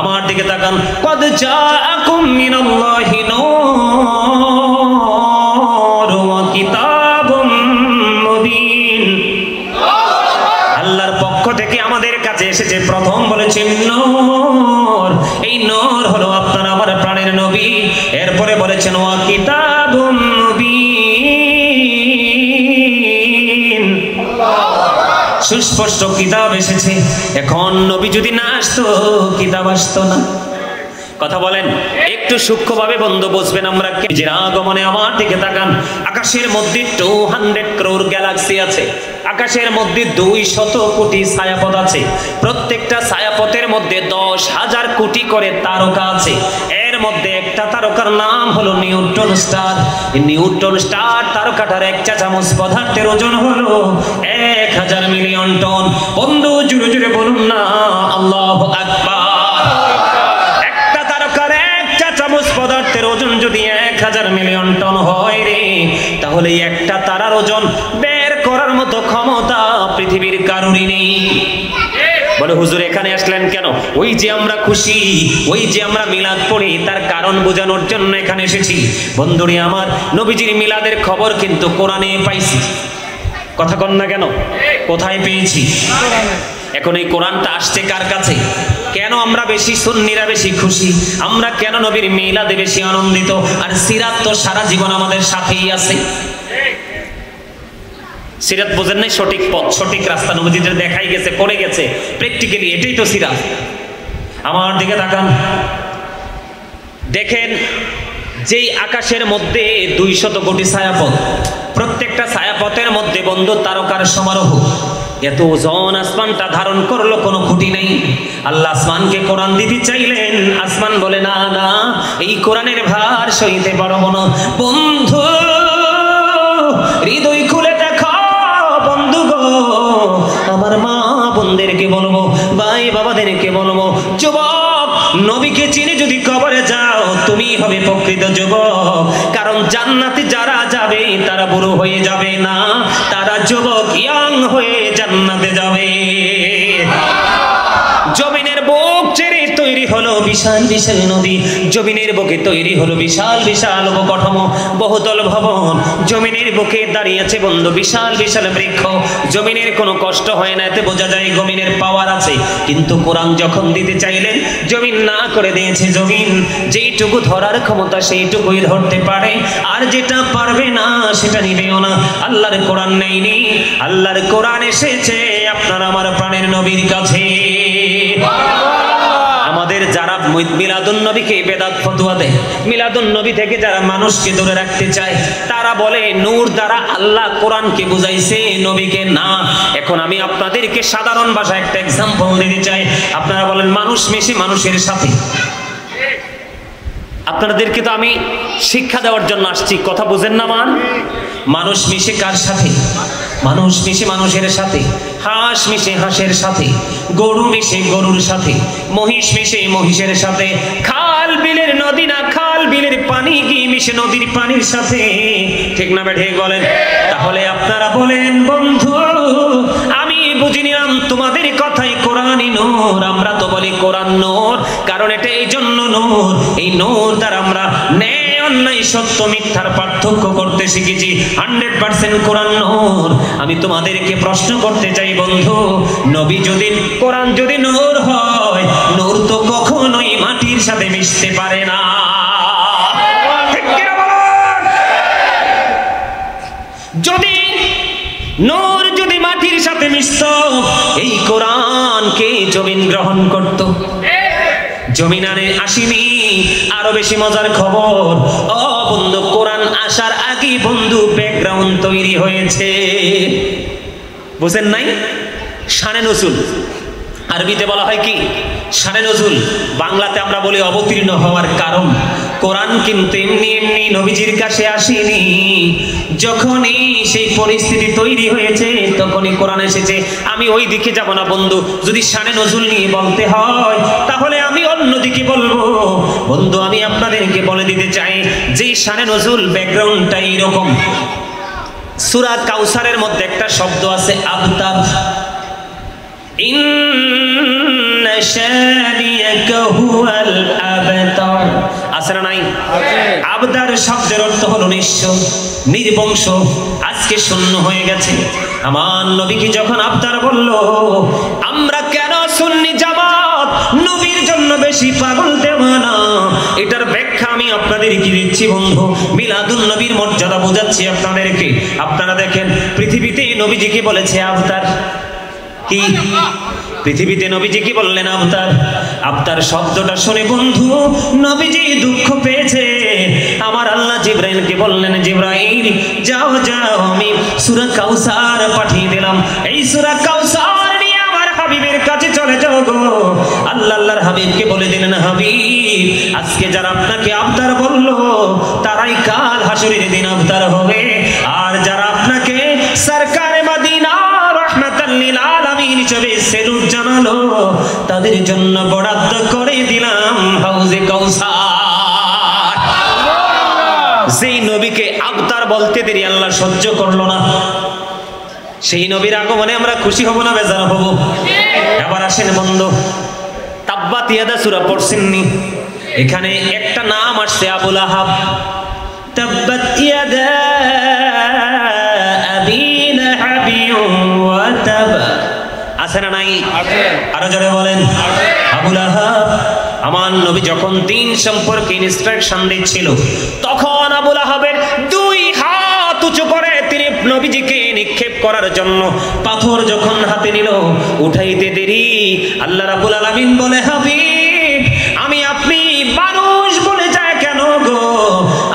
আমার দিকে তাকান, কদ জাআকুম মিনাল্লাহি নূরুন ওয়া কিতাবুম মুবিন। আল্লাহর পক্ষ থেকে আমাদের কাছে এসেছে, প্রথম বলেছেন নূর। এই নূর হলো আপনার আমার প্রাণের নবী। এরপরে বলেছেন ওয়া কিতাবুম মুবিন, সুস্পষ্ট কিতাব এসেছে। এখন নবী যদি না আসতো, কিতাব আসতো না। কথা বলেন, একটু সূক্ষ্মভাবে বন্ধু বুঝবেন আমরা নিজের আগমনে। আমার দিকে তাকান, আকাশের মধ্যে 200 crore গ্যালাক্সি আছে। আকাশের মধ্যে 200 কোটি ছায়াপথ আছে। প্রত্যেকটা ছায়াপথের মধ্যে 10,000 কোটি করে তারকা আছে। এর মধ্যে একটা তারকার নাম হলো নিউটন স্টার। নিউটন স্টার তারকাটার এক চা চামচ পদার্থের ওজন হলো 1000 মিলিয়ন টন। বন্ধু জুড়ে জুড়ে বলুন না আল্লাহু আকবার। পদার্থের ওজন যদি 1000 মিলিয়ন টন হয় রে, তাহলে একটা তারার ওজন বের করার মতো ক্ষমতা পৃথিবীর কারোরই নেই। বলে হুজুর এখানে আসলেন কেন? ওই যে আমরা খুশি, ওই যে আমরা মিলাদ পড়ি, তার কারণ বোঝানোর জন্য এখানে এসেছি। বন্ধুরে আমার, নবীজির মিলাদের খবর কিন্তু কোরআনে পাইছি। কথা কন না কেন? কোথায় পেয়েছি? এখন এই কোরআনটা আসছে কার কাছে? কেন আমরা বেশি সুন্নিরা বেশি খুশি? আমরা কেন নবীর মিলাদে বেশি আনন্দিত? আর সিরাত তো সারা জীবন আমাদের সাথেই আছে। সিরাত বোঝেন নাই? সঠিক পথ, সঠিক রাস্তা নবীজিদের দেখাই গেছে, করে গেছে প্র্যাকটিক্যালি। এটাই তো সিরাত। আমার দিকে তাকান, দেখেন যেই আকাশের মধ্যে 200 কোটি ছায়াপথ, প্রত্যেকটা ছায়াপথের মধ্যে বন্ধু তারকার সমারোহ। এত ওজন আসমানটা ধারণ করলো, কোনো খুঁটি নেই। আল্লাহ আসমানকে কোরআন দিতে চাইলেন, আসমান বলে না না, এই কোরআনের ভার সইতে পারবো না। বন্ধু হৃদয় খুলে দেখো বন্ধু গো, আমার মা বোনদেরকে বলবো, ভাই বাবাদেরকে বলবো, যুবক নবীকে চিনে যদি কবরে যাও, তুমি হবে প্রকৃত যুবক। কারণ জান্নাতে যারা যাবে তারা বুড়ো হয়ে যাবে না, তারা যুবক ইয়াং হয়ে জান্নাতে যাবে। জমিনের বুক ছেড়ে তৈরি হলো বিশাল বিশাল নদী, জমিনের বুকে তৈরি হলো বিশাল বিশাল অবকাঠামো, বহুতল ভবন। জমিনের বুকে দাঁড়িয়ে আছে বন্ধু বিশাল বিশাল বৃক্ষ। জমিনের কোনো কষ্ট হয় না, এতে বোঝা যায় জমিনের পাওয়ার আছে। কিন্তু কোরআন যখন দিতে চাইলেন, জমিন না করে দিয়েছে। জমিন যেইটুকু ধরার ক্ষমতা সেইটুকুই ধরতে পারে, আর যেটা পারবে না সেটা নিবেও না। আল্লাহর কোরআন নেইনি, আল্লাহর কোরআন এসেছে আপনার আমার প্রাণের নবীর কাছে। আমাদের যারা মিলাদুন নবীকে বেদাত ফতোয়া দেয়, মিলাদুন নবী থেকে যারা মানুষকে দূরে রাখতে চায়, তারা বলে নূর দ্বারা আল্লাহ কোরআনকে বুঝাইছে, নবীকে না। এখন আমি আপনাদেরকে সাধারণ ভাষায় একটা এক্সাম্পল দিতে চাই। আপনারা বলেন মানুষ মিশে মানুষের সাথে। আপনাদেরকে তো আমি শিক্ষা দেওয়ার জন্য আসছি, কথা বুঝেন না? মানুষ মিশে কার সাথে? মানুষ মিশে মানুষের সাথে, হাঁস মিশে হাঁসের সাথে, গরু মিশে গরুর সাথে, মহিষ মিশে মহিষের সাথে, খাল বিলের নদী না খাল বিলের পানি কি মিশে নদীর পানির সাথে, ঠিক না ঠিক বলেন? তাহলে আপনারা বলেন বন্ধু, আমি বুঝে নিলাম তোমাদের কথাই কোরআনই নূর, আমরা তো বলি কোরআন নূর, কারণ এটা এই জন্য নূর, এই নূর দ্বারা আমরা ন্যায় অন্যায় সত্য মিথ্যার পার্থক্য করতে শিখেছি। 100% কোরআন নূর। আমি তোমাদেরকে প্রশ্ন করতে চাই বন্ধু, নবী যদি, কোরআন যদি নূর হয়, নূর তো কখনোই মাটির সাথে মিশতে পারে না। যদি নূর যদি মাটির সাথে মিশত, এই কোরআনকে জমিন গ্রহণ করত। জমিনানে আসেনি। আরো বেশি মজার খবর, ও বন্ধু, কোরআন আসার আগে বন্ধু ব্যাকগ্রাউন্ড তৈরি হয়েছে, বুঝেন নাই? শানে নজুল, আরবিতে বলা হয় কি শানে নজুল, বাংলাতে আমরা বলি অবতীর্ণ হওয়ার কারণ। কোরআন কিন্তু এমনি এমনি নবীজির কাছে আসেনি, যখনই সেই পরিস্থিতি তৈরি হয়েছে তখনই কোরআন এসেছে। আমি ওই দিকে যাব না বন্ধু, যদি শানে নজুল নিয়ে বলতে হয় তাহলে আমি অন্যদিকে বলবো। বন্ধু, আমি আপনাদেরকে বলে দিতে চাই যে শানে নজুল ব্যাকগ্রাউন্ডটা এইরকম। সূরা কাউসারের মধ্যে একটা শব্দ আছে আবতার, ইন্না শানিয়াকা হুয়াল আবতার, আছে না নাই? আবতার শব্দের অর্থ হলো নিঃস্ব, নির্বংশ। আজকে শূন্য হয়ে গেছে। আমার নবীকে যখন আবতার বলল, আমরা কেন সুন্নি জামাত নবীর জন্য বেশি পাগল দেওয়ানা, এটার ব্যাখ্যা আমি আপনাদেরকে দিচ্ছি বন্ধু। মিলাদুন নবীর মর্যাদা বোঝাচ্ছি আপনাদেরকে। আপনারা দেখেন, পৃথিবীতে নবীজিকে বলেছে আবতার। কি পৃথিবীতে নবীজি কি বললেন? আবতার। আবতার শব্দটা শুনে বন্ধু নবীজি দুঃখ পেয়েছে। আমার আল্লাহ জিব্রাইলকে বললেন, জিব্রাইল যাও যাও, আমি সূরা কাউসার পাঠিয়ে দিলাম, এই সূরা কাউসার নিয়ে আমার হাবিবের কাছে চলে যাও গো। আল্লাহর হাবিবকে বলে দিলেন, হাবিব, আজকে যারা আপনাকে আবতার বললো তারাই কাল হাসরের দিন আবতার হবে। আর যারা আপনাকে সরকারে মদিনা রাহমাতাল লিল আলামিন হিসেবে সেলুট জানালো, তাদের জন্য বরাদ্দ করে দিলাম হাউজে কাউসার। যেই নবীকে আবতার বলতে দেরি আল্লাহ সহ্য করলো না, সেই নবীর আগমনে আমরা খুশি হব না বেজার হব? এবার আসেন বন্ধু, তাব্বাত ইয়াদা সূরা পড়ছেননি? এখানে একটা নাম আসছে আবু লাহাব। তাব্বাত ইয়াদা আবি লাহাবি ওয়া তাব, আছে না নাই? আরো জোরে বলেন। আবু লাহাব, আমার নবী যখন দিন সম্পর্কে ইনস্ট্রাকশন দিচ্ছিল, তখন আবু লাহাবের দুই হাত উঁচু করে তিনি নবীজিকে নিক্ষেপ করার জন্য পাথর যখন হাতে নিল, উঠাইতে দেরি আল্লাহ রাব্বুল আলামিন বলে, হাবিব, আমি আপনি মানুষ বলে যায় কেন গো?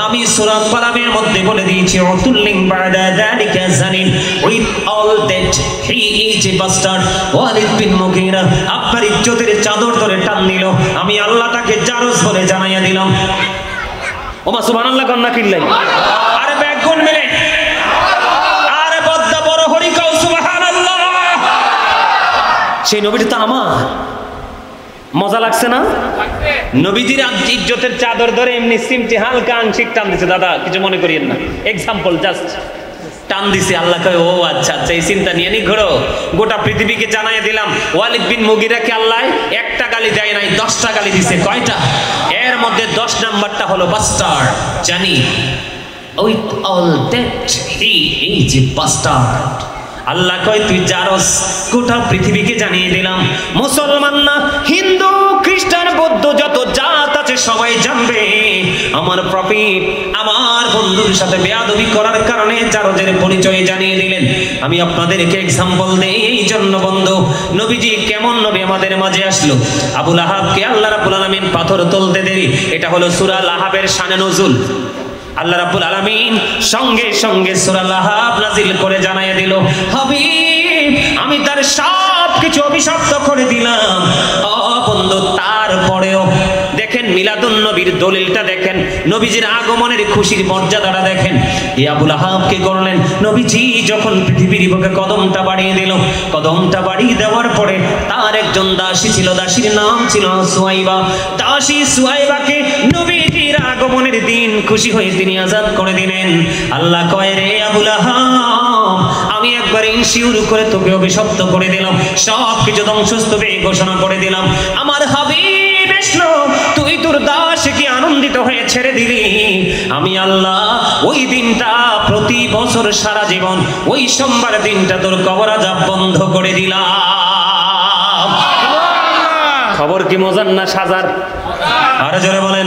আমি সূরা কালামের মধ্যে বলে দিয়েছি, উতুল্লিং বাদা যালিকা জানিন, with all that he is a bastard. Walid bin Mughira আপনার ইজ্জতের চাদর ধরে টান নিল, আমি আল্লাহ তাকে জারজ বলে জানাইয়া দিলাম। ওমা সুবহানাল্লাহ কন্না কিল্লাই, আরে ব্যাকগুণ মেলে, আরে বদ্দা বড় হরি কাউ সুবহানাল্লাহ। সেই নবীটা তো আমার, মজা লাগছে না? নবীজির ইজ্জতের চাদর ধরে এমনি সিমটি হালকা আংশিক টান দিছে। দাদা কিছু মনে করিয়েন না, এক্সাম্পল জাস্ট টান দিছে। আল্লাহ কয়, ও আচ্ছা আচ্ছা, এই চিন্তা নিয়ে নি ঘোরো। গোটা পৃথিবীকে জানাইয়া দিলাম, ওয়ালিদ বিন মুগীরাকে আল্লাহ একটা গালি দেয় নাই, 10টা গালি দিছে। কয়টা? এর মধ্যে 10 নাম্বারটা হলো বাস্টার্ড। জানি, with all that he is a bastard. আল্লাহ কয়, তুই জারস, গোটা পৃথিবীকে জানিয়ে দিলাম। মুসলমান না, হিন্দু, খ্রিস্টান, বৌদ্ধ, যত জাত আছে সবাই জানবে আমার প্রফিট আমার বন্ধুর সাথে বেয়াদবি করার কারণে জারজের পরিচয় জানিয়ে দিলেন। আমি আপনাদেরকে এক্সাম্পল দেই এই জন্য বন্ধু, নবীজি কেমন নবী আমাদের মাঝে আসলো। আবু লাহাবকে আল্লাহ রাব্বুল আলামিন পাথর তুলতে দেরি, এটা হলো সূরা লাহাবের শানে নজুল। আল্লাহ রাব্বুল আলামিন সঙ্গে সঙ্গে সূরা লাহাব নাজিল করে জানাইয়া দিল, হাবিব, আমি তার সব কিছু অভিশপ্ত করে দিলাম। ও বন্ধু, তারপরেও দেখেন মিলাদুন নবীর দলিলটা দেখেন, নবীজির আগমনের খুশির মর্যাদাটা দেখেন। এই আবু লাহাব কি করলেন? নবীজি যখন পৃথিবীর বুকে কদমটা বাড়িয়ে দিল, কদমটা বাড়িয়ে দেওয়ার পরে তার একজন দাসী ছিল, দাসীর নাম ছিল সুয়াইবা। দাসী সুয়াইবাকে নবীজির আগমনের দিন খুশি হয়ে তিনি আজাদ করে দিলেন। আল্লাহ কয়, রে আবু লাহাব, আমি একবার ইনশিওর করে তোকে অভিশপ্ত করে দিলাম, সব কিছু ধ্বংসস্তূপে ঘোষণা করে দিলাম। আমার হাবিব এসলো, তুই তোর দাসকে আনন্দিত হয়ে ছেড়ে দিলি। আমি আল্লাহ ওই দিনটা প্রতি বছর সারা জীবন ওই সোমবার দিনটা তোর কবর আযাব বন্ধ করে দিলাম। খবর কি মজার না সাজার? আরো জোরে বলেন।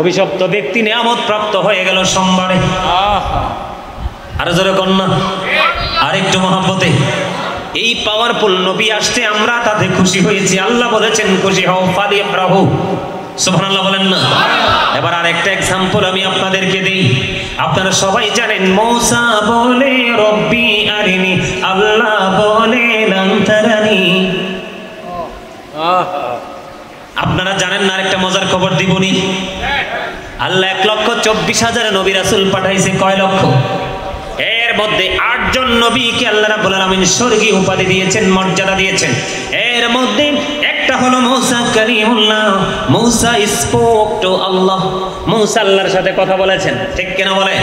অভিশপ্ত ব্যক্তি নিয়ামত প্রাপ্ত হয়ে গেল সোমবারে। আরো জোরে কন্যা, আরেকটু মহব্বতে। এই পাওয়ারফুল নবী আসতে আমরা তাতে খুশি হয়েছি। আল্লাহ বলেছেন খুশি হও, ফারিহু, সুবহানাল্লাহ বলেন না? এবার আরেকটা এক্সাম্পল আমি আপনাদেরকে দেই। আপনারা সবাই জানেন মূসা বলে রব্বি আরিনি, আল্লাহ বলে লান তারানি। আপনারা জানেন না? আরেকটা মজার খবর দিবনি। আল্লাহ 1,24,000 নবী রাসূল পাঠাইছে। কয় লক্ষ? এর মধ্যে 8 জন নবীকে আল্লাহ রাব্বুল আলামিন স্বর্গীয় উপাধি দিয়েছেন, মর্যাদা দিয়েছেন। এর মধ্যে একটা হলো মূসা কালিমুল্লাহ। মূসা স্পোক টু আল্লাহ, মূসা আল্লাহর সাথে কথা বলেছেন, ঠিক কিনা বলে?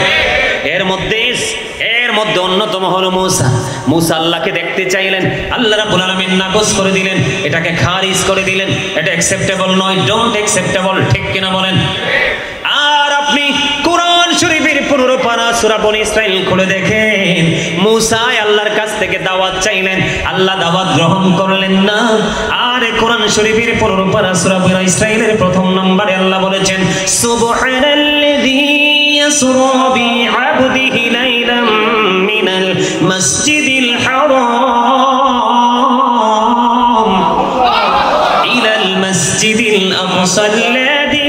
এর মধ্যে অন্যতম হলো মূসা। মূসা আল্লাহকে দেখতে চাইলেন, আল্লাহ রাব্বুল আলামিন নাকচ করে দিলেন, এটাকে খারিজ করে দিলেন, এটা অ্যাকসেপ্টেবল নয়, ডোন্ট অ্যাকসেপ্টেবল, ঠিক কিনা বলেন? আর আপনি কোরআন শরীফের 15 পারা সূরা বনী ইসরাইল খুলে দেখেন, মূসা আল্লাহর কাছ থেকে দাওয়াত চাইলেন, আল্লাহ দাওয়াত গ্রহণ করলেন না। আর কোরআন শরীফের 15 পারা সূরা বনী ইসরাইলের প্রথম নম্বরে আল্লাহ বলেছেন, সুবহানাল্লাযী ইয়াসরা বিআবদিহি লাইলাম মিনাল মাসজিদিল হারাম ইলাল মাসজিদিল আকসাল্লাযী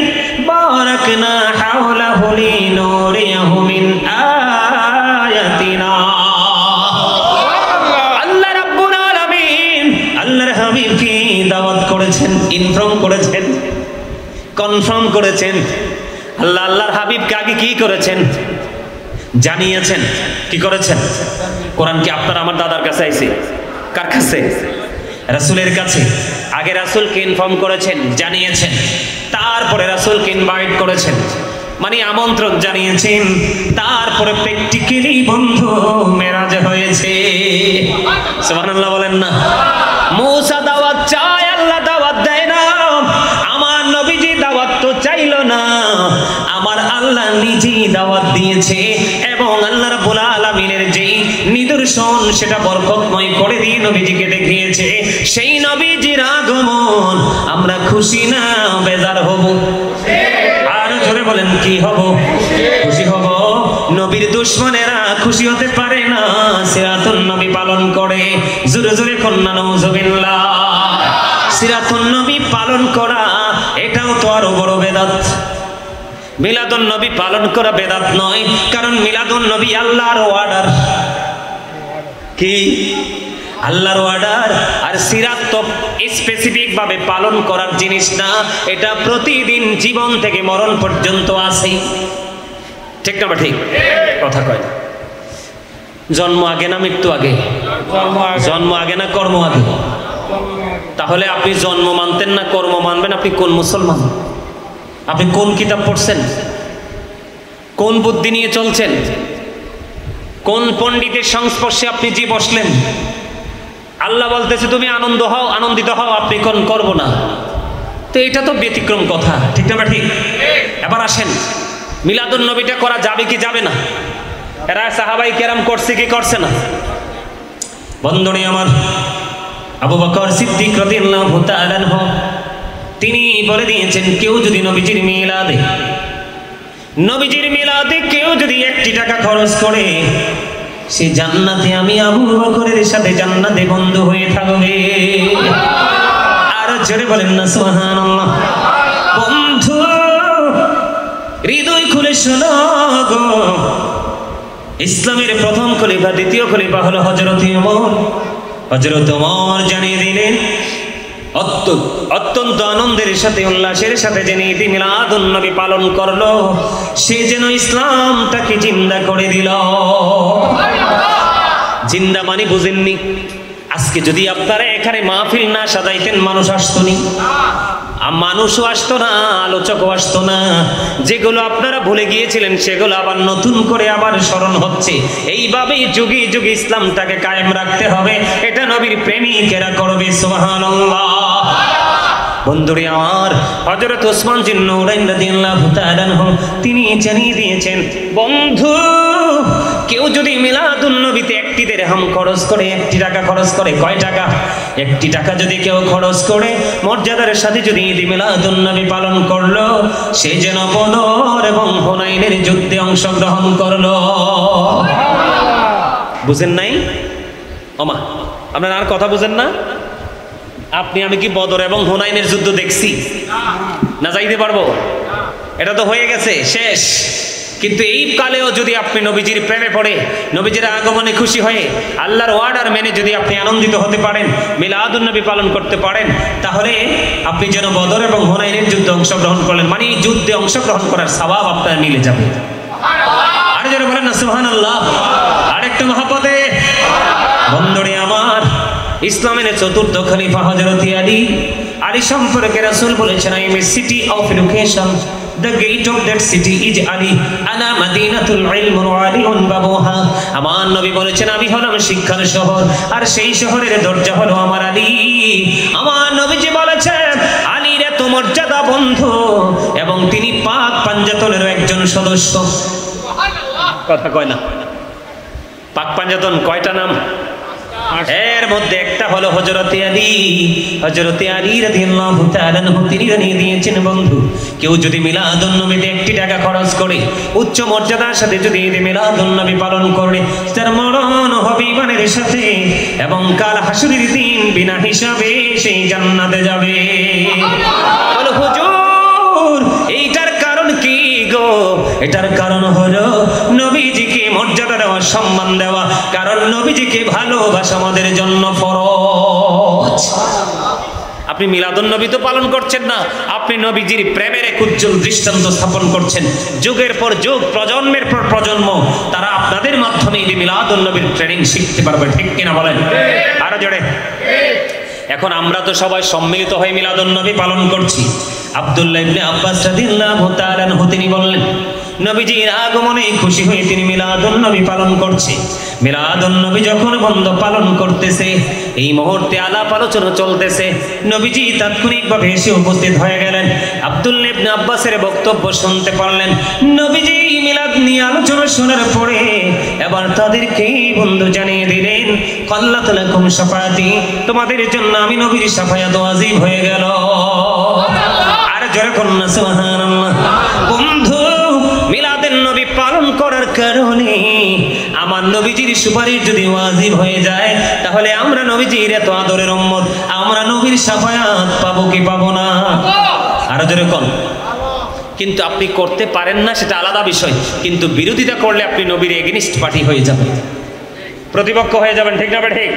বারাকনা হাওলাহু লিনুরিয়াহু মিন আয়াতিনা। আল্লাহ রাব্বুল আলামিন আল্লাহর হাবিবকে দাওয়াত করেছেন, ইনফর্ম করেছেন, কনফার্ম করেছেন। আল্লাহ আল্লাহর হাবিবকে আগে কি করেছেন? জানিয়েছেন। কি করেছেন? কোরআন কি আপনার আমার দাদার কাছে আইছে? কার কাছে? রাসূলের কাছে। আগে রাসূলকে ইনফর্ম করেছেন, জানিয়েছেন, তারপরে রাসূলকে ইনভাইট করেছেন, মানে আমন্ত্রণ জানিয়েছেন, তারপরে প্র্যাকটিক্যালি বন্ধু মেরাজ হয়েছে। সুবহানাল্লাহ বলেন না? মূসা দাওয়াত চায়, আল্লাহ দাওয়াত দেয় না। আমার নবীজি দাওয়াত তো চাইলো না, আমার আল্লাহ নিজেই দাওয়াত দিয়েছে। এবং আল্লাহ রাব্বুল আলামিনের যেই নিদর্শন সেটা বরকতময় করে দিয়ে নবীজিকে দেখিয়েছে। সেই নবীজির আগমন আমরা খুশি না বেজার হব? আর জোরে বলেন, কি হব? খুশি হব। নবীর দুশমনেরা খুশি হতে পারে না, সিরাতুন নবী পালন করে। জোরে জোরে কন্যা নাউজুবিল্লাহ। সিরাতুন নবী পালন করা এটাও তো আরো বড় বেদাত। মিলাদুন নবী পালন করা বেদাত নয়, কারণ মিলাদুন নবী আল্লাহর অর্ডার। কি? আল্লাহর অর্ডার। আর সিরাত তো স্পেসিফিক ভাবে পালন করার জিনিস না, এটা প্রতিদিন জীবন থেকে মরণ পর্যন্ত আছে। ঠিক না? ঠিক কথা কয় না। জন্ম আগে না মৃত্যু আগে? জন্ম আগে না কর্ম আগে? তাহলে আপনি জন্ম মানতেন না কর্ম মানবেন? আপনি কোন মুসলমান? আপনি কোন কিতাব পড়ছেন? কোন বুদ্ধি নিয়ে চলছেন? কোন পণ্ডিতের সংস্পর্শে আপনি যে বসলেন? আল্লাহ বলতেছে তুমি আনন্দিত হও, আপনি কোন করব না। তো এটা তো ব্যতিক্রম কথা, ঠিক না? ঠিক। এবার আসেন, মিলাদুন নবীটা করা যাবে কি যাবে না? এরা সাহাবাই কেরাম করছে কি করছে না? বন্ধুনি আমার, আবু বকর সিদ্দিক রাদিয়াল্লাহু তাআলা আনহু তিনি বলে দিয়েছেন, কেউ যদি নবীজির মিলাদে কেউ যদি 1 টাকা খরচ করে, সে জান্নাতে আমি আবু বকরের সাথে জান্নাতে বন্ধু হয়ে থাকবে। আর জোরে বলেন না সুবহানাল্লাহ। বন্ধু হৃদয় খুলে শোনো গো, ইসলামের প্রথম খলিফা, দ্বিতীয় খলিফা হলো হযরত ওমর। হযরত ওমর জানিয়ে দিলেন, অত্যন্ত আনন্দের সাথে উল্লাসের সাথে যিনি ঈদ মিলাদুন নবী পালন করলো, সে যেন ইসলামটাকে জিন্দা করে দিল। জিন্দা মানে বুঝেননি? আজকে যদি আপনারা এখানে মাহফিল না সাজাইতেন, মানুষ আসতো নি, মানুষও আসতো না, আলোচকও আসতো না। যেগুলো আপনারা ভুলে গিয়েছিলেন সেগুলো আবার নতুন করে আবার স্মরণ হচ্ছে। এইভাবেই যুগে যুগে ইসলামটাকে কায়েম রাখতে হবে। এটা নবীর প্রেমিকেরা করবে। সুবহানাল্লাহ। বন্ধুরে আমার, হযরত ওসমান বিন নূরাইন রাদিয়াল্লাহু তাআলা আনহু তিনি জানিয়ে দিয়েছেন, বন্ধু কেউ যদি মিলাদুন নবীতে একটি দিরহাম খরচ করে, একটি টাকা খরচ করে, কয় টাকা? একটি টাকা যদি কেউ খরচ করে মর্যাদার সাথে যদি ঈদ মিলাদুন নবী পালন করলো, সে যেন বদর এবং হুনাইনের যুদ্ধে অংশগ্রহণ করলো। বুঝেন নাই? ওমা, আপনারা আর কথা বুঝেন না? আপনি আমি কি বদর এবং হুনাইনের যুদ্ধ দেখছি? না যাইতে পারবো? এটা তো হয়ে গেছে, শেষ। কিন্তু এই কালেও যদি আপনি নবীজির প্রেমে পড়ে, নবীজির আগমনে খুশি হয়ে, আল্লাহর ওয়ার্ডার মেনে যদি আপনি আনন্দিত হতে পারেন, মিলাদুন নবী পালন করতে পারেন, তাহলে আপনি যেন বদর এবং হুনাইনের যুদ্ধে অংশগ্রহণ করলেন, মানে এই যুদ্ধে অংশগ্রহণ করার সওয়াব আপনার মিলে যাবে। আর যেন বলেন না সুবহানাল্লাহ। আরেকটু মহব্বতে বন্ধুরে আমার, ইসলামের চতুর্থ খলিফা হযরত আলী সম্পর্কে রাসূল বলেছেন, I M a city of education, the gate of that city is Ali, ana madinatul ilm wa aliun babuha। আমার নবী বলেছেন, আমি হলাম শিক্ষার শহর, আর সেই শহরের দরজা হলো আমার আলী। আমার নবীজি বলেছেন, আলীর এত মর্যাদা বন্ধু, এবং তিনি পাক পাঞ্জাতনের একজন সদস্য। কথা কয় না? পাক পাঞ্জাতন কয়টা নাম? এর মধ্যে একটা হলো হযরতে আলী। হযরতে আলী রাদিয়াল্লাহু তাআলা আনহু তিনি জানিয়ে দিয়েছেন, বন্ধু কেউ যদি মিলাদুন নবীতে একটি টাকা খরচ করে, উচ্চ মর্যাদার সাথে যদি ঈদ মিলাদুন নবী পালন করে, তার মরণ হবে ঈমানের সাথে, এবং কাল হাসরের দিন বিনা হিসাবে সেই জান্নাতে যাবে। বলো হুজুর, এইটার কারণ কি গো? এটার কারণ হলো নবীজিকে মর্যাদা দেওয়া, সম্মান দেওয়া, কারণ নবীজিকে ভালোবাসা আমাদের জন্য ফরজ। আপনি মিলাদুন নবী তো পালন করছেন না, আপনি নবীজির প্রেমের এক উজ্জ্বল দৃষ্টান্ত স্থাপন করছেন। যুগের পর যুগ, প্রজন্মের পর প্রজন্ম তারা আপনাদের মাধ্যমে ঈদ মিলাদুন নবীর ট্রেনিং শিখতে পারবে। ঠিক কিনা বলেন? আরো জোরে। এখন আমরা তো সবাই সম্মিলিত হয়ে মিলাদুন নবী পালন করছি। আব্দুল্লাহ ইবনে আব্বাস রাদিয়াল্লাহু তাআলা আনহু তিনি বললেন, নবীজির আগমনে খুশি হয়ে তিনি মিলাদুন নবী পালন করছে। মিলাদুন নবী যখন বন্ধ পালন করতেছে, এই মুহূর্তে আলাপ আলোচনা চলতেছে, নবীজি তাৎক্ষণিকভাবে এসে উপস্থিত হয়ে গেলেন। আব্দুল্লাহ ইবনে আব্বাসের বক্তব্য শুনতে পারলেন। নবীজি মিলাদ নিয়ে আলোচনা শোনার পরে এবার তাদেরকে বন্ধু জানিয়ে দিলেন, কাল্লাত লাকুম শাফাআতি, তোমাদের জন্য আমি নবীর শাফায়াত ওয়াজিব হয়ে গেল। আর জোরে কন্যা সুবহানাল্লাহ। বন্ধু, মিলাদুন নবী পালন করার কারণে আমার নবীজির সুপারিশ যদি ওয়াজিব হয়ে যায়, তাহলে আমরা নবীজির এত আদরের উম্মত, আমরা নবীর শাফায়াত পাবো কি পাবো না? আর জোরে কোন। কিন্তু আপনি করতে পারেন না, সেটা আলাদা বিষয়, কিন্তু বিরোধিতা করলে আপনি নবীর এগেইনস্ট পার্টি হয়ে যাবেন, প্রতিপক্ষ হয়ে যাবেন। ঠিক না? ঠিক।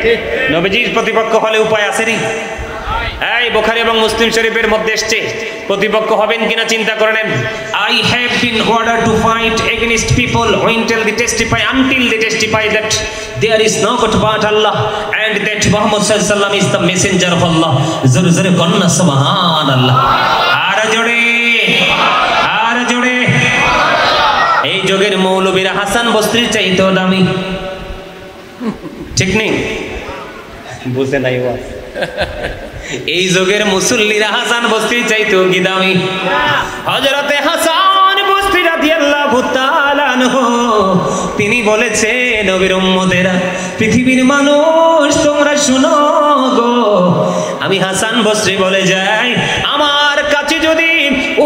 নবীজির প্রতিপক্ষ হলে উপায় আছে নি? এই বুখারী এবং মুসলিম শরীফের মধ্যে এসেছে, প্রতিপক্ষ হবেন কিনা চিন্তা করে নেন। I have been ordered to fight against people until they testify that there is no God but Allah and that Muhammad sallallahu alaihi wasallam is the messenger of Allah. জোরে জোরে কন্না সুবহানাল্লাহ। আর জোরে, আর জোরে। এই যুগের মৌলবীরা হাসান বসরির চাইতেও দামি। ঠিক নেই? বুঝে নাই ওয়াজ। এই যুগের মুসল্লিরা হাসান বসরির চাইতেও কি দামি? হযরতে হাসান বসরি রাদিয়াল্লাহু তাআলা আনহু তিনি বলেছেন, নবীর উম্মতেরা, পৃথিবীর মানুষ তোমরা শুনো গো, আমি হাসান বসরি বলে যাই, আমার কাছে যদি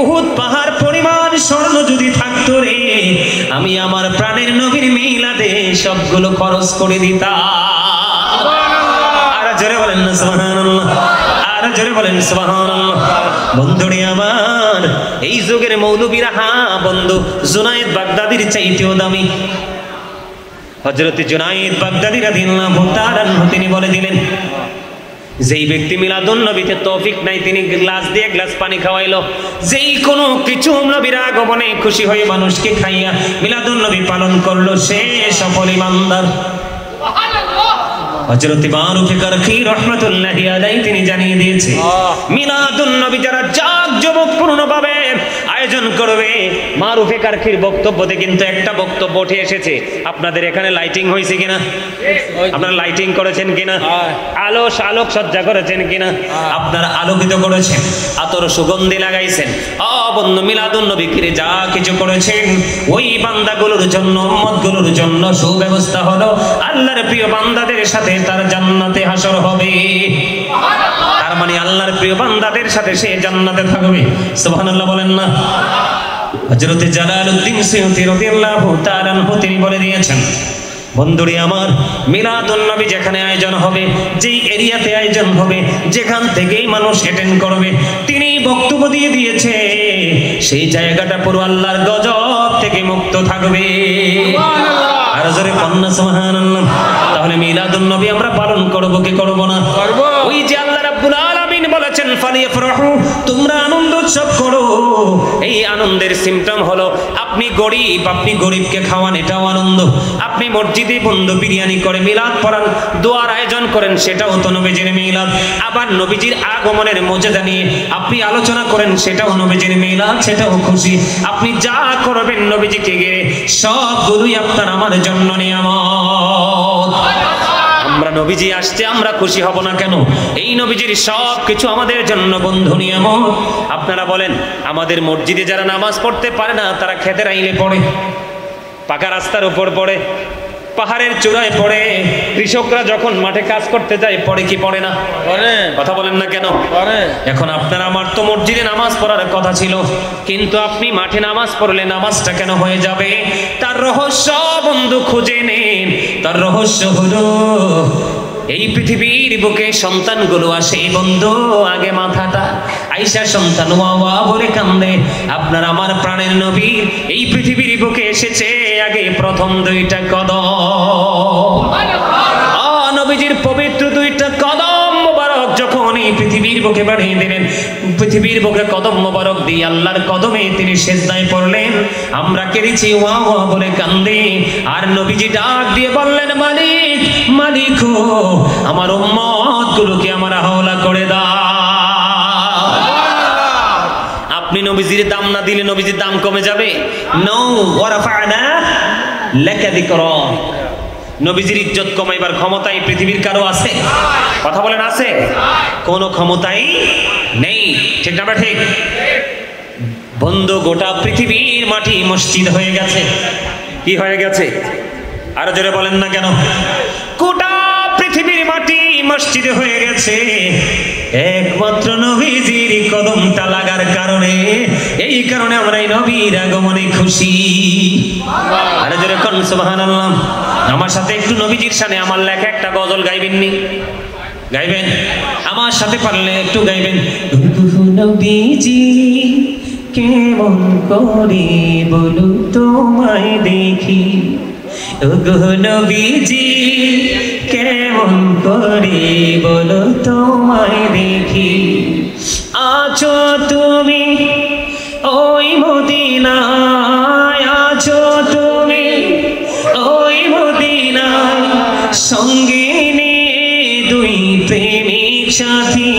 উহুদ পাহাড় পরিমাণ স্বর্ণ যদি থাকতো রে, আমি আমার প্রাণের নবীর মিলাদে সবগুলো খরচ করে দিতাম। আর জোরে বলেন না সুবহানাল্লাহ। আর জোরে বলেন সুবহানাল্লাহ। বন্ধুরে আমার, এই যুগের মৌলবীরা, হ্যাঁ বন্ধু, জুনায়েদ বাগদাদির চাইতেও দামি। হযরত জুনায়েদ বাগদাদি রাদিয়াল্লাহু তাআলা আনহু তিনি বলে দিলেন, যেই ব্যক্তি মিলাদুন নবীতে তৌফিক নাই, তিনি গ্লাস দিয়ে গ্লাস পানি খাওয়াইলো। যেই কোনো কিছু নবীর আগমনে খুশি হয়ে মানুষকে খাইয়া মিলাদুন নবী পালন করলো, সে সফল ইমানদার। হযরত মারুফে কারখী রাহমাতুল্লাহি আলাইহি তিনি জানিয়ে দিয়েছে, মিলাদুন নবী যারা জাঁকজমকপূর্ণভাবে আয়োজন করবে। মারুফে কারখীর বক্তব্যতে কিন্তু একটা বক্তব্য উঠে এসেছে, আপনাদের এখানে লাইটিং হয়েছে কিনা? আপনারা লাইটিং করেছেন কিনা? আলোক সজ্জা করেছেন কিনা? আপনারা আলোকিত করেছেন, আতর সুগন্ধি লাগাইছেন। বন্ধু, মিলাদুন নবী কিরে যা কিছু করেছেন, ওই বান্দাগুলোর জন্য, উম্মতগুলোর জন্য সুব্যবস্থা হলো আল্লাহর প্রিয় বান্দাদের সাথে তার জান্নাতে হাসর হবে। তার মানে আল্লাহর প্রিয় বান্দাদের সাথে সে জান্নাতে থাকবে। সুবহানাল্লাহ বলেন না? হযরত জালালউদ্দিন সুয়ুতী রাদিয়াল্লাহু তাআলা আনহু তিনি বলে দিয়েছেন, বন্ধুরে আমার, মিলাদুন নবী যেখানে আয়োজন হবে, যেই এরিয়াতে আয়োজন হবে, যেখান থেকেই মানুষ অ্যাটেন্ড করবে, তিনি বক্তব্য দিয়ে দিয়েছে সেই জায়গাটা পুরো আল্লাহর গজব থেকে মুক্ত থাকবে। আর জোরে কন্যা সুবহানাল্লাহ। তাহলে মিলাদুন নবী আমরা পালন করব কি করব না? ওই যে আল্লাহ রাব্বুল আলামিন বলেছেন ফালিয়াফরাহু, তোমরা আনন্দ উৎসব করো। এই আনন্দের সিম্পটম হলো আপনি গরিবকে খাওয়ান, এটাও আনন্দ। আপনি মসজিদে বন্ধু বিরিয়ানি করে মিলাদ পড়ান, দোয়ার আয়োজন করেন, সেটাও তো নবীজির মিলাদ। আবার নবীজির আগমনের মর্যাদা নিয়ে আপনি আলোচনা করেন, সেটাও নবীজির মিলাদ, সেটাও খুশি। আপনি যা করবেন নবীজিকে ঘিরে সবগুলোই আপনার আমার জন্য নিয়ামত। আমরা নবীজি আসছে, আমরা খুশি হব না কেন? এই নবীজির সব কিছু আমাদের জন্য বন্ধু নিয়ামত। আপনারা বলেন, আমাদের মসজিদে যারা নামাজ পড়তে পারে না, তারা খেতের আইলে পড়ে, পাকা রাস্তার উপর পড়ে, পাহাড়ের চূড়ায় পড়ে, কৃষকরা যখন মাঠে কাজ করতে যায় পড়ে কি পড়ে না? কথা বলেন না কেন? এখন আপনার আমার তো মসজিদে নামাজ পড়ার কথা ছিল, কিন্তু আপনি মাঠে নামাজ পড়লে নামাজটা কেন হয়ে যাবে? তার রহস্য বন্ধু খুঁজে নেন। তার রহস্য হলো এই পৃথিবীর বুকে সন্তানগুলো আসে বন্ধু, আগে মাথাটা আইসা সন্তান ওয়া ওয়া বলে কান্দে। আপনার আমার প্রাণের নবী এই পৃথিবীর বুকে এসেছে আগে প্রথম দুইটা কদম। নবীজির পবিত্র দুইটা কদম মোবারক যখন এই পৃথিবীর বুকে বাড়িয়ে দিলেন, পৃথিবীর বুকে কদম মোবারক দিয়ে আল্লাহর কদমে তিনি সেজদায় পড়লেন। আমরা কেঁদেছি ওয়া ওয়া বলে কান্দি। আর নবীজি ডাক দিয়ে বললেন, মালিক মালিক ও আমার উম্মত গুলোকে আমার হাওলা করে দাও। আপনি নবীজির দাম না দিলে নবীজির দাম কমে যাবে? নো, ওয়া রাফা'না লাকা যিকরা। নবীজির ইজ্জত কমাইবার ক্ষমতা এই পৃথিবীর কারো আছে? কথা বলেন, আছে? কোনো ক্ষমতাই নেই, ঠিক না? ঠিক বন্ধু, গোটা পৃথিবীর মাটি মসজিদ হয়ে গেছে। কি হয়ে গেছে? আরো জোরে বলেন না কেন? গোটা পৃথিবীর মাটি মসজিদ হয়ে গেছে একমাত্র নবীজির কদমটা লাগার কারণে। এই কারণে আমরা এই নবীর আগমনে খুশি। আরে জোরে কোন সুবহানাল্লাহ। আমার সাথে একটু নবীজির শানে আমার লেখা একটা গজল গাইবেন নি? গাইবেন? আমার সাথে পারলে একটু গাইবেন। নবীজি কেমন করে বলো তোমায় দেখি, ওগো নবীজি কেমন করে বলো তোমায় দেখি। আছো তুমি ওই মদিনায়, আছো তুমি ওই মদিনায়, সঙ্গে নিয়ে দুই প্রেমিক সাথী।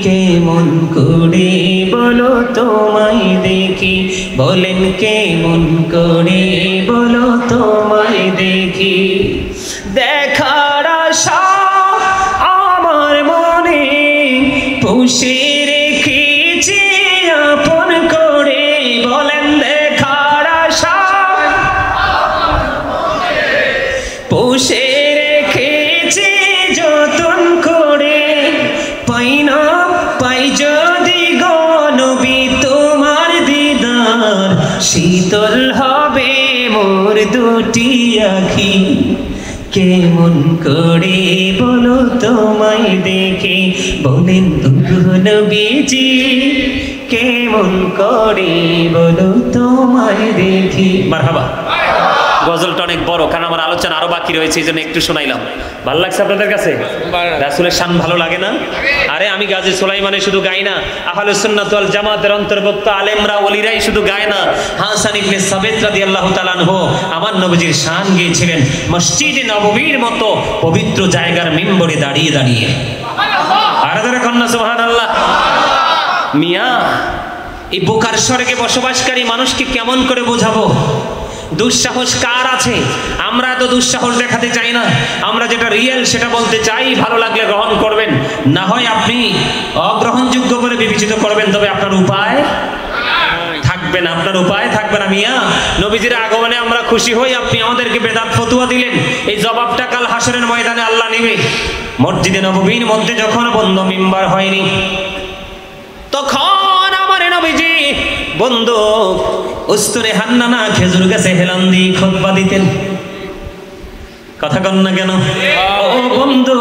কেমন করে বলো তোমায় দেখি, বলেন কেমন করে বলো তোমায় দেখি। দেখার আশা আমার মনে পুষে রেখেছি আপন করে, বলেন দেখার আশা পুষে রেখেছি যতন করে। পাই না পাই যদি গো নবী তোমার দিদার, শীতল হবে মোর দুটি আখি। কেমন করে বলো তোমায় দেখি, বলেন নবীজি কেমন করে বলো তোমায় দেখি। মারহাবা। গজলটা অনেক বড়, কারণ আমার আলোচনা আরো বাকি রয়েছে, এই জন্য একটু শোনাইলাম। ভালো লাগছে আপনাদের কাছে? রাসূলের শান ভালো লাগে না? আরে আমি গাজী সুলাইমানে শুধু গাই না, আহলুস সুন্নাত ওয়াল জামাতের অন্তর্ভুক্ত আলেমরা ওলিরাই শুধু গায় না। হাসান ইবনে সাবিত রাদিয়াল্লাহু তাআলা আনহু আমার নবীজির শান গেয়েছিলেন মসজিদে নববীর মতো পবিত্র জায়গার মিম্বরে দাঁড়িয়ে দাঁড়িয়ে। আর যারা কন্যা সুবহানাল্লাহ। মিয়া, এই বোকার স্বর্গে বসবাসকারী মানুষকে কেমন করে বোঝাবো? দুঃসাহস কার আছে? আমরা তো দুঃসাহস দেখাতে চাই না, আমরা যেটা রিয়েল সেটা বলতে চাই। ভালো লাগলে গ্রহণ করবেন, না হয় আপনি অগ্রহণযোগ্য বলে বিবেচিত করবেন, তবে আপনার উপায় থাকবে না, আপনার উপায় থাকবে না। মিয়া, নবীজির আগমনে আমরা খুশি হই, আপনি আমাদেরকে বেদাত ফতোয়া দিলেন, এই জবাবটা কাল হাসরের ময়দানে আল্লাহ নেবে। মসজিদে নববীর মধ্যে যখন বন্ধ মিম্বার হয়নি, তখন আমার নবীজি বন্ধু উস্তুনে হান্নানা খেজুর গাছে হেলান দিয়ে খুতবা দিতেন। কথা কন না কেন? ও বন্ধু,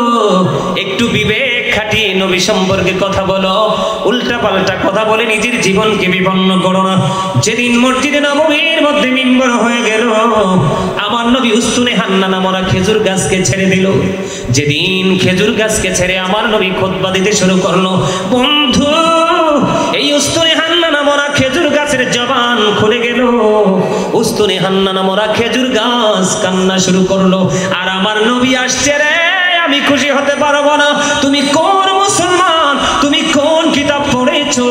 একটু বিবেক খাটিয়ে নবী সম্পর্কে কথা বলো, উল্টা পাল্টা কথা বলে নিজের জীবনকে বিপন্ন করো না। যেদিন মসজিদে নববীর মধ্যে মিম্বর হয়ে গেল, আমার নবী উস্তুনে হান্নানা মরা খেজুর গাছকে ছেড়ে দিল। যেদিন খেজুর গাছকে ছেড়ে আমার নবী খুতবা দিতে শুরু করলো, বন্ধু এই উস্তুনে হান্নানা মরা খেজুর গাছের জবান খুলে গেল। উস্তুনে হান্নানা মরা খেজুর গাছ কান্না শুরু করলো, আর আমার নবী আসছে রে, আমি খুশি হতে পারবো না। তুমি কোন মুসলমান? তুমি কোন কিতাব পড়েছো?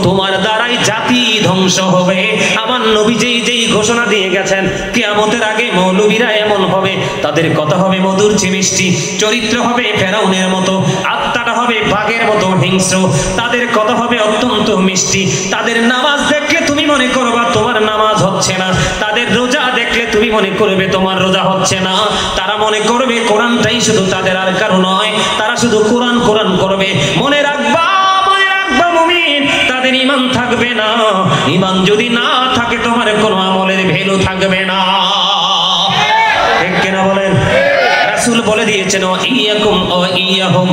তোমার দ্বারাই জাতি ধ্বংস হবে। আমার নবী যেই ঘোষণা দিয়ে গেছেন, কিয়ামতের আগে মৌলবীরা এমন হবে, তাদের কথা হবে মধুর চেয়ে মিষ্টি, চরিত্র হবে ফেরাউনের মতো, আত্মাটা হবে বাঘের মতো হিংস্র, তাদের কথা হবে অত্যন্ত মিষ্টি। তাদের নামাজ দেখলে তুমি মনে করবা তোমার নামাজ হচ্ছে না, তাদের রোজা দেখলে তুমি মনে করবে তোমার রোজা হচ্ছে না। তারা মনে করবে কোরআনটাই শুধু তাদের, আর কারো নয়, তারা শুধু কোরআন কোরআন করবে। মনে রাখবা মুমিন, তাদের ঈমান থাকবে না। ঈমান যদি না থাকে, তোমার কোনো আমলের ভ্যালু থাকবে না। ঠিক কিনা বলেন? রাসূল বলে দিয়েছেন, ইয়াকুম ও ইয়াহুম,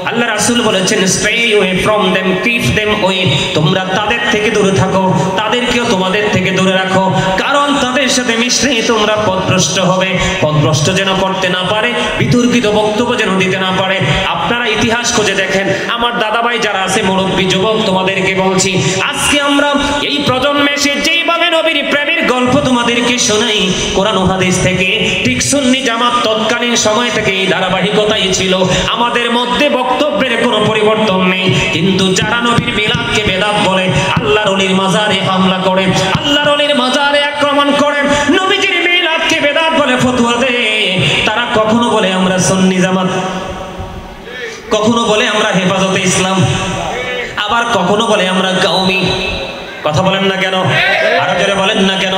আল্লাহ রাসূল বলেছেন, stay away from them, keep them away. তোমরা তাদের থেকে দূরে থাকো, তাদেরকেও তোমাদের থেকে দূরে রাখো, কারণ তাদের সাথে মিশলে তোমরা পথভ্রষ্ট হবে। পথভ্রষ্ট যেন করতে না পারে, বিতর্কিত বক্তব্য যেন দিতে না পারে। আপনারা ইতিহাস খুঁজে দেখেন, আমার দাদাভাই যারা আছে, মুরব্বী যুবক, তোমাদেরকে বলছি, আজকে আমরা এই প্রজন্মে এসে যেইভাবে নবীর প্রেমের গল্প তোমাদেরকে শোনাই কোরআন ও হাদিস থেকে, ঠিক সুন্নি জামাত তৎকালীন সময় থেকে এই ধারাবাহিকতাই ছিল। আমাদের মধ্যে বক্তব্যের কোনো পরিবর্তন নেই, কিন্তু যারা নবীর মিলাদকে বেদাত বলে, আল্লাহর ওলির মাজারে হামলা করে, আল্লাহর ওলির মাজারে আক্রমণ করে, নবীজির মিলাদকে বেদাত বলে ফতোয়া দেয়, তারা কখনো বলে আমরা সুন্নি জামাত, কখনো বলে আমরা হেফাজতে ইসলাম, আবার কখনো বলে আমরা কওমি। কথা বলেন না কেন? আরো জোরে বলেন না কেন?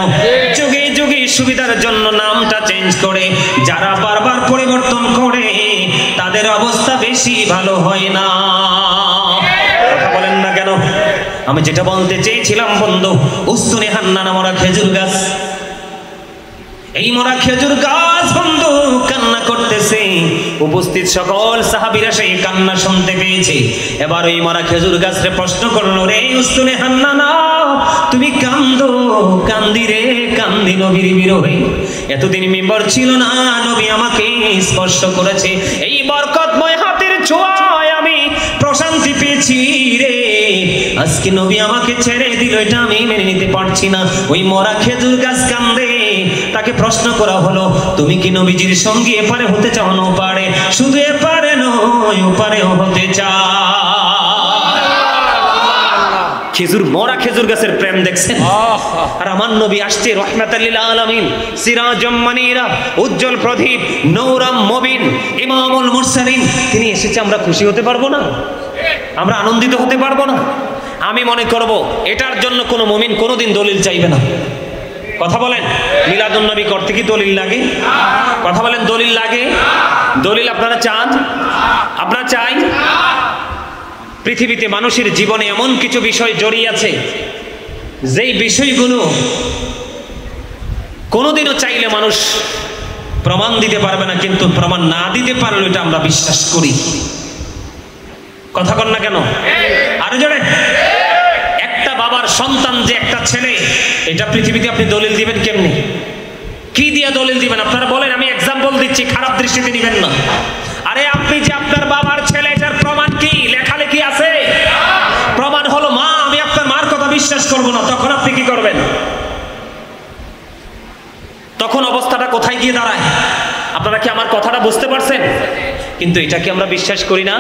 যুগে যুগে সুবিধার জন্য নামটা চেঞ্জ করে, যারা বারবার পরিবর্তন করে, তাদের অবস্থা বেশি ভালো হয় না। কথা বলেন না কেন? আমি যেটা বলতে চেয়েছিলাম বন্ধু, উস্তুনে হান্নানা মরা খেজুর গাছ, এই মরা খেজুর গাছ বন্ধু কান্না করতেছে। উপস্থিত সকল সাহাবীরা সেই কান্না শুনতে পেয়েছে। এবার ওই মরা খেজুর গাছরে প্রশ্ন করলো, রে উস্তুনে হান্নানা, তুমি কান্দো? কান্দি রে কান্দি নবীর বিরহে। এতদিন মিম্বর ছিল না, নবী আমাকে স্পর্শ করেছে, এই বরকতময় হাতের ছোঁয়ায় আমি প্রশান্তি পেয়েছি রে। আজকে নবী আমাকে ছেড়ে দিল, এটা আমি মেনে নিতে পারছি না। ওই মরা খেজুর গাছ কান্দে। তাকে প্রশ্ন করা হলো, তুমি কি নবীজির সঙ্গে এপারে হতে চাও না ওপারে? শুধু এপারে নয়, ওপারেও হতে চাও। খেজুর, মরা খেজুর গাছের প্রেম দেখছেন? আর আমার নবী আসছে রাহমাতাল লিল আলামিন, সিরাজুম মুনীরা, উজ্জ্বল প্রদীপ, নূরুম মুবিন, ইমামুল মুরসালিন। তিনি এসেছে, আমরা খুশি হতে পারবো না? আমরা আনন্দিত হতে পারবো না? আমি মনে করব এটার জন্য কোনো মুমিন কোনোদিন দলিল চাইবে না। কথা বলেন, মিলাদুন নবী করতে কি দলিল লাগে? কথা বলেন, দলিল লাগে? দলিল আপনারা চান? আপনারা চাই? পৃথিবীতে মানুষের জীবনে এমন কিছু বিষয় জড়িয়ে আছে, যেই বিষয়গুলো কোনোদিনও চাইলে মানুষ প্রমাণ দিতে পারবে না, কিন্তু প্রমাণ না দিতে পারলে এটা আমরা বিশ্বাস করি। কথা কন না কেন? আরো জোরে। একটা বাবার সন্তান যে একটা ছেলে, এটা পৃথিবীতে আপনি দলিল দিবেন কেমনি? কি দিয়ে দলিল দিবেন আপনারা বলেন? আমি এক্সাম্পল দিচ্ছি, খারাপ দৃষ্টিতে নেবেন না। আরে আপনি যে আপনার বাবার ছেলে, এটার প্রমাণ কি? লেখালেখি আছে, প্রমাণ হলো মা। আমি আপনার মার কথা বিশ্বাস করব না, তখন আপনি কি করবেন? তখন অবস্থাটা কোথায় গিয়ে দাঁড়ায়? আপনারা কি আমার কথাটা বুঝতে পারছেন? কিন্তু এটা কি আমরা বিশ্বাস করি না?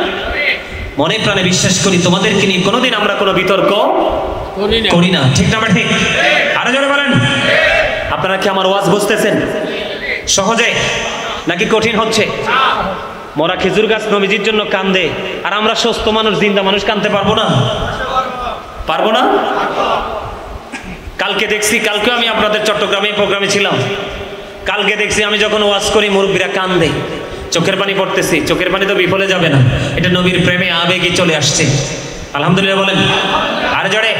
মনে প্রাণে বিশ্বাস করি। তোমাদেরকে নিয়ে কোনোদিন আমরা কোনো বিতর্ক করি না, ঠিক না? ঠিক। আরো জোরে বলেন। আপনারা কি আমার ওয়াজ বুঝতেছেন সহজে নাকি কঠিন হচ্ছে? মরা খেজুর গাছ নবীজির জন্য কান্দে, আর আমরা সুস্থ মানুষ, জিন্দা মানুষ কান্দতে পারবো না? পারবো না? কালকে দেখছি, কালকেও আমি আপনাদের চট্টগ্রামে প্রোগ্রামে ছিলাম, কালকে দেখছি আমি যখন ওয়াজ করি মুরব্বীরা কান্দে, চোখের পানি পড়তেছি। চোখের পানি তো বিফলে যাবে না, এটা নবীর প্রেমে আবেগে চলে আসছে। আলহামদুলিল্লাহ বলেন। আর জোরে।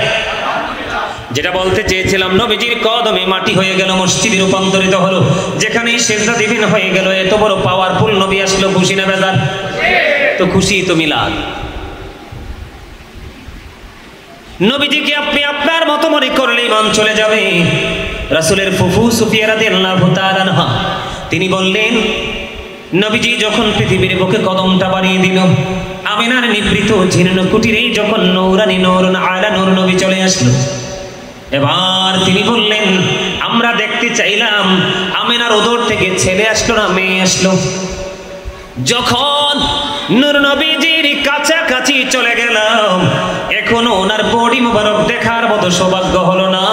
যেটা বলতে চেয়েছিলাম, নবীজির কদমে মাটি হয়ে গেল, মসজিদে রূপান্তরিত হলো, যেখানেই সেজদা দিবেন হয়ে গেল। এত বড় পাওয়ারফুল নবী আসলো, খুশি না বেজার? তো খুশি, তো মিলাদ। নবীজিকে আপনি আপনার মতো মনে করলে ইমান চলে যাবে। রাসূলের ফুফু সুফিয়া রাদিয়াল্লাহু তাআলা আনহা তিনি বললেন, নবীজি যখন পৃথিবীর বুকে কদমটা বাড়িয়ে দিল, আমিনার নিবৃত জীর্ণ কুটিরে যখন নূরানী নূরুন আলা নূর নবী চলে আসলো, এবার তিনি বললেন, আমরা দেখতে চাইলাম আমিনার উদর থেকে ছেলে আসলো না মেয়ে আসলো। যখন নূর নবীজির কাছাকাছি চলে গেলাম, এখনো ওনার বডি মোবারক দেখার মতো সৌভাগ্য হলো না।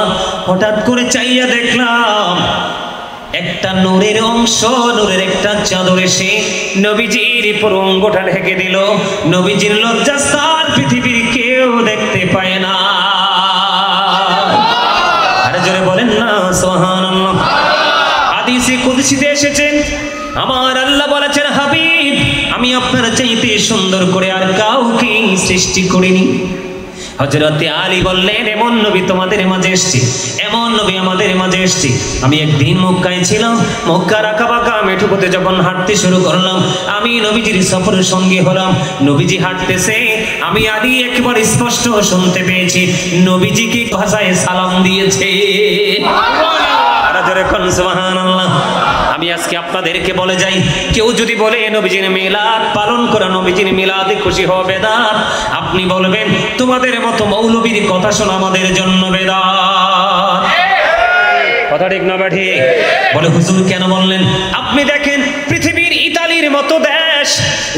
হঠাৎ করে চাইয়া দেখলাম একটা নূরের অংশ, নূরের একটা চাদর এসে নবীজির পুরো অঙ্গটা ঢেকে দিল। নবীজির লজ্জাস্থান পৃথিবীর কেউ দেখতে পায় না। আর জোরে বলেন না সুবহানাল্লাহ। হাদিসে কুদসিতে এসেছেন, আমার আল্লাহ বলেছেন, হাবিব আমি আপনার চাইতে সুন্দর করে আর কাউকে সৃষ্টি করিনি। হযরতে আলী বললেন, এমন নবী তোমাদের মাঝে এসেছে, এমন নবী আমাদের মাঝে এসেছে। আমি একদিন মক্কায় ছিলাম, মক্কার আঁকাবাঁকা মেঠোপথে যখন হাঁটতে শুরু করলাম, আমি নবীজির সফরের সঙ্গী হলাম। নবীজি হাঁটতেছে, আমি আলী একবার স্পষ্ট শুনতে পেয়েছি নবীজিকে ভাষায় সালাম দিয়েছে। সুবহানাল্লাহ। আমি আজকে আপনাদেরকে বলে যাই, কেউ যদি বলে নবীজির মিলাদ পালন করা, নবীজির মিলাদে খুশি হওয়া বেদাত, আপনি বলবেন তোমাদের মতো মৌলবীর কথা শোনা আমাদের জন্য বেদাত। কথা ঠিক না ঠিক? বলে হুজুর কেন বললেন? আপনি দেখেন পৃথিবীর ইতালির মতো দেশ,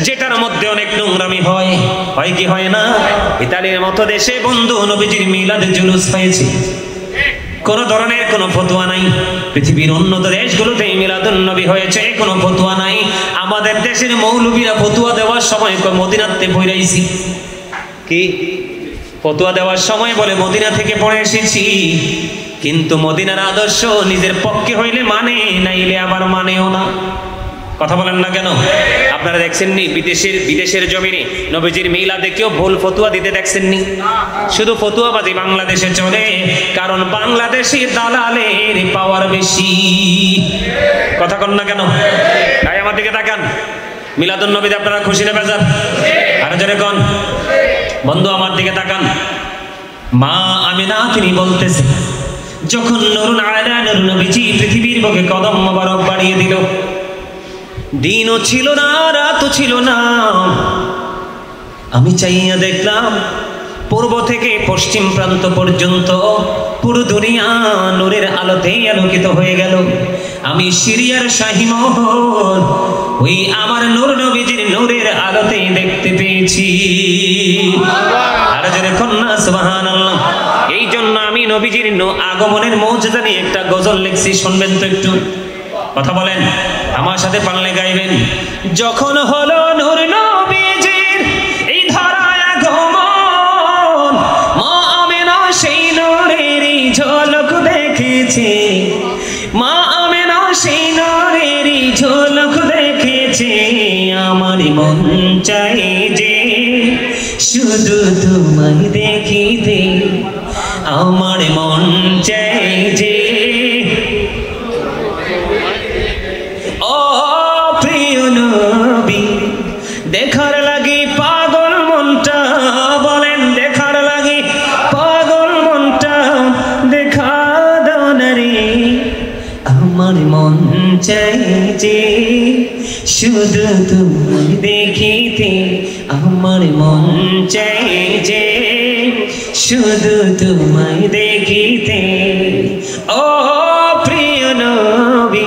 যেটার মধ্যে অনেক নোংরামি হয়, হয় কি হয় না? ইতালির মতো দেশে বন্ধু নবীজির মিলাদের জুলুস হয়েছে, কোন ধরনের কোনো ফতোয়া নাই। পৃথিবীর উন্নত দেশগুলোতে মিলাদুন নবী হয়েছে, কোনো ফতোয়া নাই। আমাদের দেশের মৌলবীরা ফতোয়া দেওয়ার সময় মদিনাতে পড়াইছি, কি ফতোয়া দেওয়ার সময় বলে মদিনা থেকে পড়ে এসেছি, কিন্তু মদিনার আদর্শ নিজের পক্ষে হইলে মানে, নাইলে আবার মানেও না। কথা বলেন না কেন? আপনারা দেখছেননি বিদেশের জমিনে নবীজির মিলাদে কেউ ভুল ফতোয়া দিতে দেখছেননি? শুধু ফতোয়াবাজি বাংলাদেশে চলে, কারণ বাংলাদেশি দালালের পাওয়ার বেশি। কথা কন না কেন? তাই আমার দিকে তাকান, মিলাদুন নবীতে আপনারা খুশি না বেজার? আরো জোরে কোন বন্ধু আমার দিকে তাকান। মা আমিনা তিনি বলতেছে, যখন নূরুন আলা নূর নবীজি পৃথিবীর বুকে কদম মোবারক বাড়িয়ে দিল, দিনও ছিল না রাতও ছিল না, আমি চাইয়া দেখলাম পূর্ব থেকে পশ্চিম প্রান্ত পর্যন্ত পুরো দুনিয়া নূরের আলোতেই আলোকিত হয়ে গেল। আমি সিরিয়ার শাহী মহল ওই আমার নূর নবীজির নূরের আলোতেই দেখতে পেয়েছি। আর জোরে কন্যা সুবহানাল্লাহ। এই জন্য আমি নবীজির আগমনের মৌজুদা নিয়ে একটা গজল লিখছি, শুনবেন তো একটু? কথা বলেন, আমার সাথে পারলে গাইবেন। যখন হলো নূর নবীজির এই ধরায় আগমন, মা আমিনা সেই নূরের ঝলক দেখেছে, মা আমিনা সেই নূরের ঝলক দেখেছে। আমার মন চাই যে শুধু তোমায় দেখিতে, আমার মন চাই যে দেখার লাগি পাগল মনটা, বলেন দেখার লাগি পাগল মনটা, দেখা দাও না রে আমার মন চাই যে শুধু তোমায় দেখিতে, আমার মন চাই যে শুধু তোমায় দেখিতে। ও প্রিয় নবী,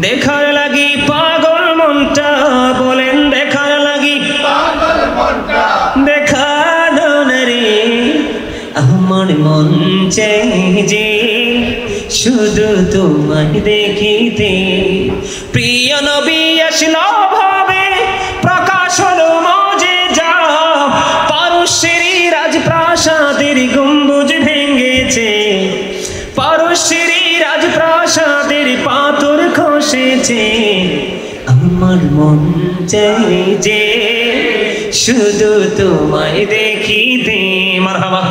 দেখার লাগি পাগল মনটা, বলেন দেখার লাগি পাগল মনটা, দেখানো না রে আমার মন চাই যে শুধু তোমায় দেখিতে। প্রিয় নবী আসলো ভাবে, প্রকাশ হলো মজেজা, পারস্যের রাজপ্রাসাদের গম্বুজ ভেঙেছে, পারস্যের রাজপ্রাসাদের পাথর খসেছে, আমার মন চাই যে শুধু তোমায় দেখিতে। মারহাবা।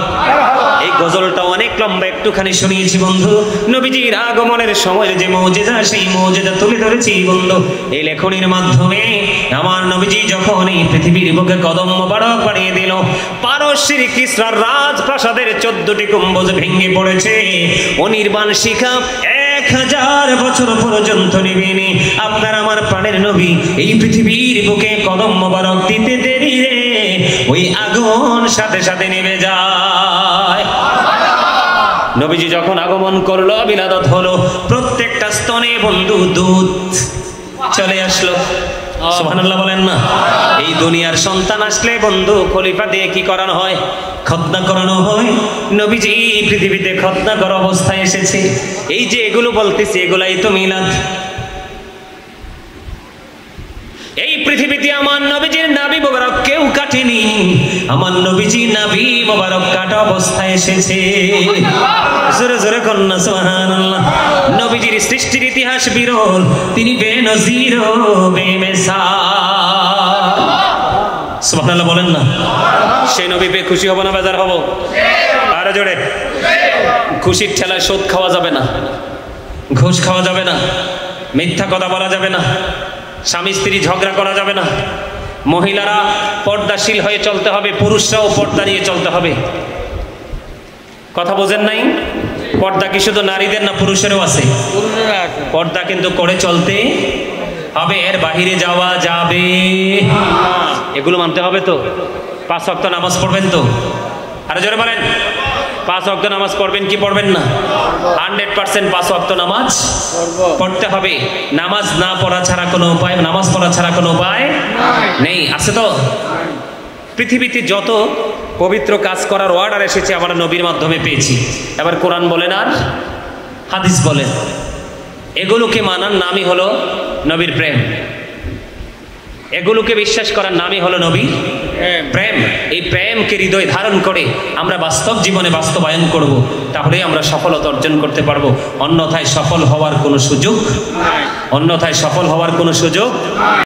এই গজলটা অনেক লম্বা, একটুখানি শুনিয়েছি বন্ধু। নবীজির আগমনের সময়ের যে মৌজেজা, সেই মৌজেজা তুলে ধরেছি বন্ধু এই লেখনির মাধ্যমে। আমার নবীজি যখন এই পৃথিবীর বুকে কদম মোবারক বাড়িয়ে দিল, পারস্যের কিসরার রাজপ্রাসাদের 14টি গম্বুজ ভেঙে পড়েছে, অনির্বাণ শিখা 1000 বছর পর্যন্ত নিবেনি। আপনার আমার প্রাণের নবী এই পৃথিবীর বুকে কদম মোবারক দিতে দেরি রে, ওই আগুন সাথে সাথে নিভে যায়। নবীজি যখন আগমন করলো, বিলাদত হলো, প্রত্যেকটা স্তনে বন্ধু দুধ চলে আসলো। সুবহানাল্লাহ বলেন না। এই দুনিয়ার সন্তান আসলে বন্ধু খলিফা দিয়ে কি করানো হয়? খতনা করানো হয়। নবীজি পৃথিবীতে খতনা করা অবস্থায় এসেছে। এই যে এগুলো বলতেছি, এগুলাই তো মিলাদ। এই পৃথিবীতে আমার নবীজির নাভি মোবারক কেউ কাটেনি, আমার নবীজি নাভি মোবারক কাটা অবস্থায় এসেছে। জোরে জোরে কন্যা সুবহানাল্লাহ। নবীজির সৃষ্টির ইতিহাস বিরল, তিনি বেনজির বেমিসাল। সুবহানাল্লাহ বলেন না। সেই নবী পেয়ে খুশি হব না বেজার হব? আরো জোরে। খুশির ঠেলায় সুদ খাওয়া যাবে না, ঘুষ খাওয়া যাবে না, মিথ্যা কথা বলা যাবে না, স্বামী স্ত্রী ঝগড়া করা যাবে না, মহিলারা পর্দাশীল হয়ে চলতে হবে, পুরুষরাও পর্দা নিয়ে চলতে হবে। কথা বোঝেন নাই? পর্দা কি শুধু নারীদের না পুরুষেরও আছে? পর্দা কিন্তু করে চলতে হবে, এর বাহিরে যাওয়া যাবে। এগুলো মানতে হবে তো। 5 ওয়াক্ত নামাজ পড়বেন তো? আরে জোরে বলেন। 5 ওয়াক্ত নামাজ পড়বেন কি পড়বেন না? 100% 5 ওয়াক্ত নামাজ পড়তে হবে। নামাজ না পড়া ছাড়া কোনো উপায়, নামাজ পড়া ছাড়া কোনো উপায় নেই। আছে তো? পৃথিবীতে যত পবিত্র কাজ করার অর্ডার এসেছে আমরা নবীর মাধ্যমে পেয়েছি। এবার কোরআন বলেন আর হাদিস বলেন, এগুলোকে মানার নামই হলো নবীর প্রেম। এগুলোকে বিশ্বাস করার নামই হলো নবীর প্রেম। এই প্রেমকে হৃদয়ে ধারণ করে আমরা বাস্তব জীবনে বাস্তবায়ন করব, তাহলেই আমরা সফলতা অর্জন করতে পারবো। অন্যথায় সফল হওয়ার কোনো সুযোগ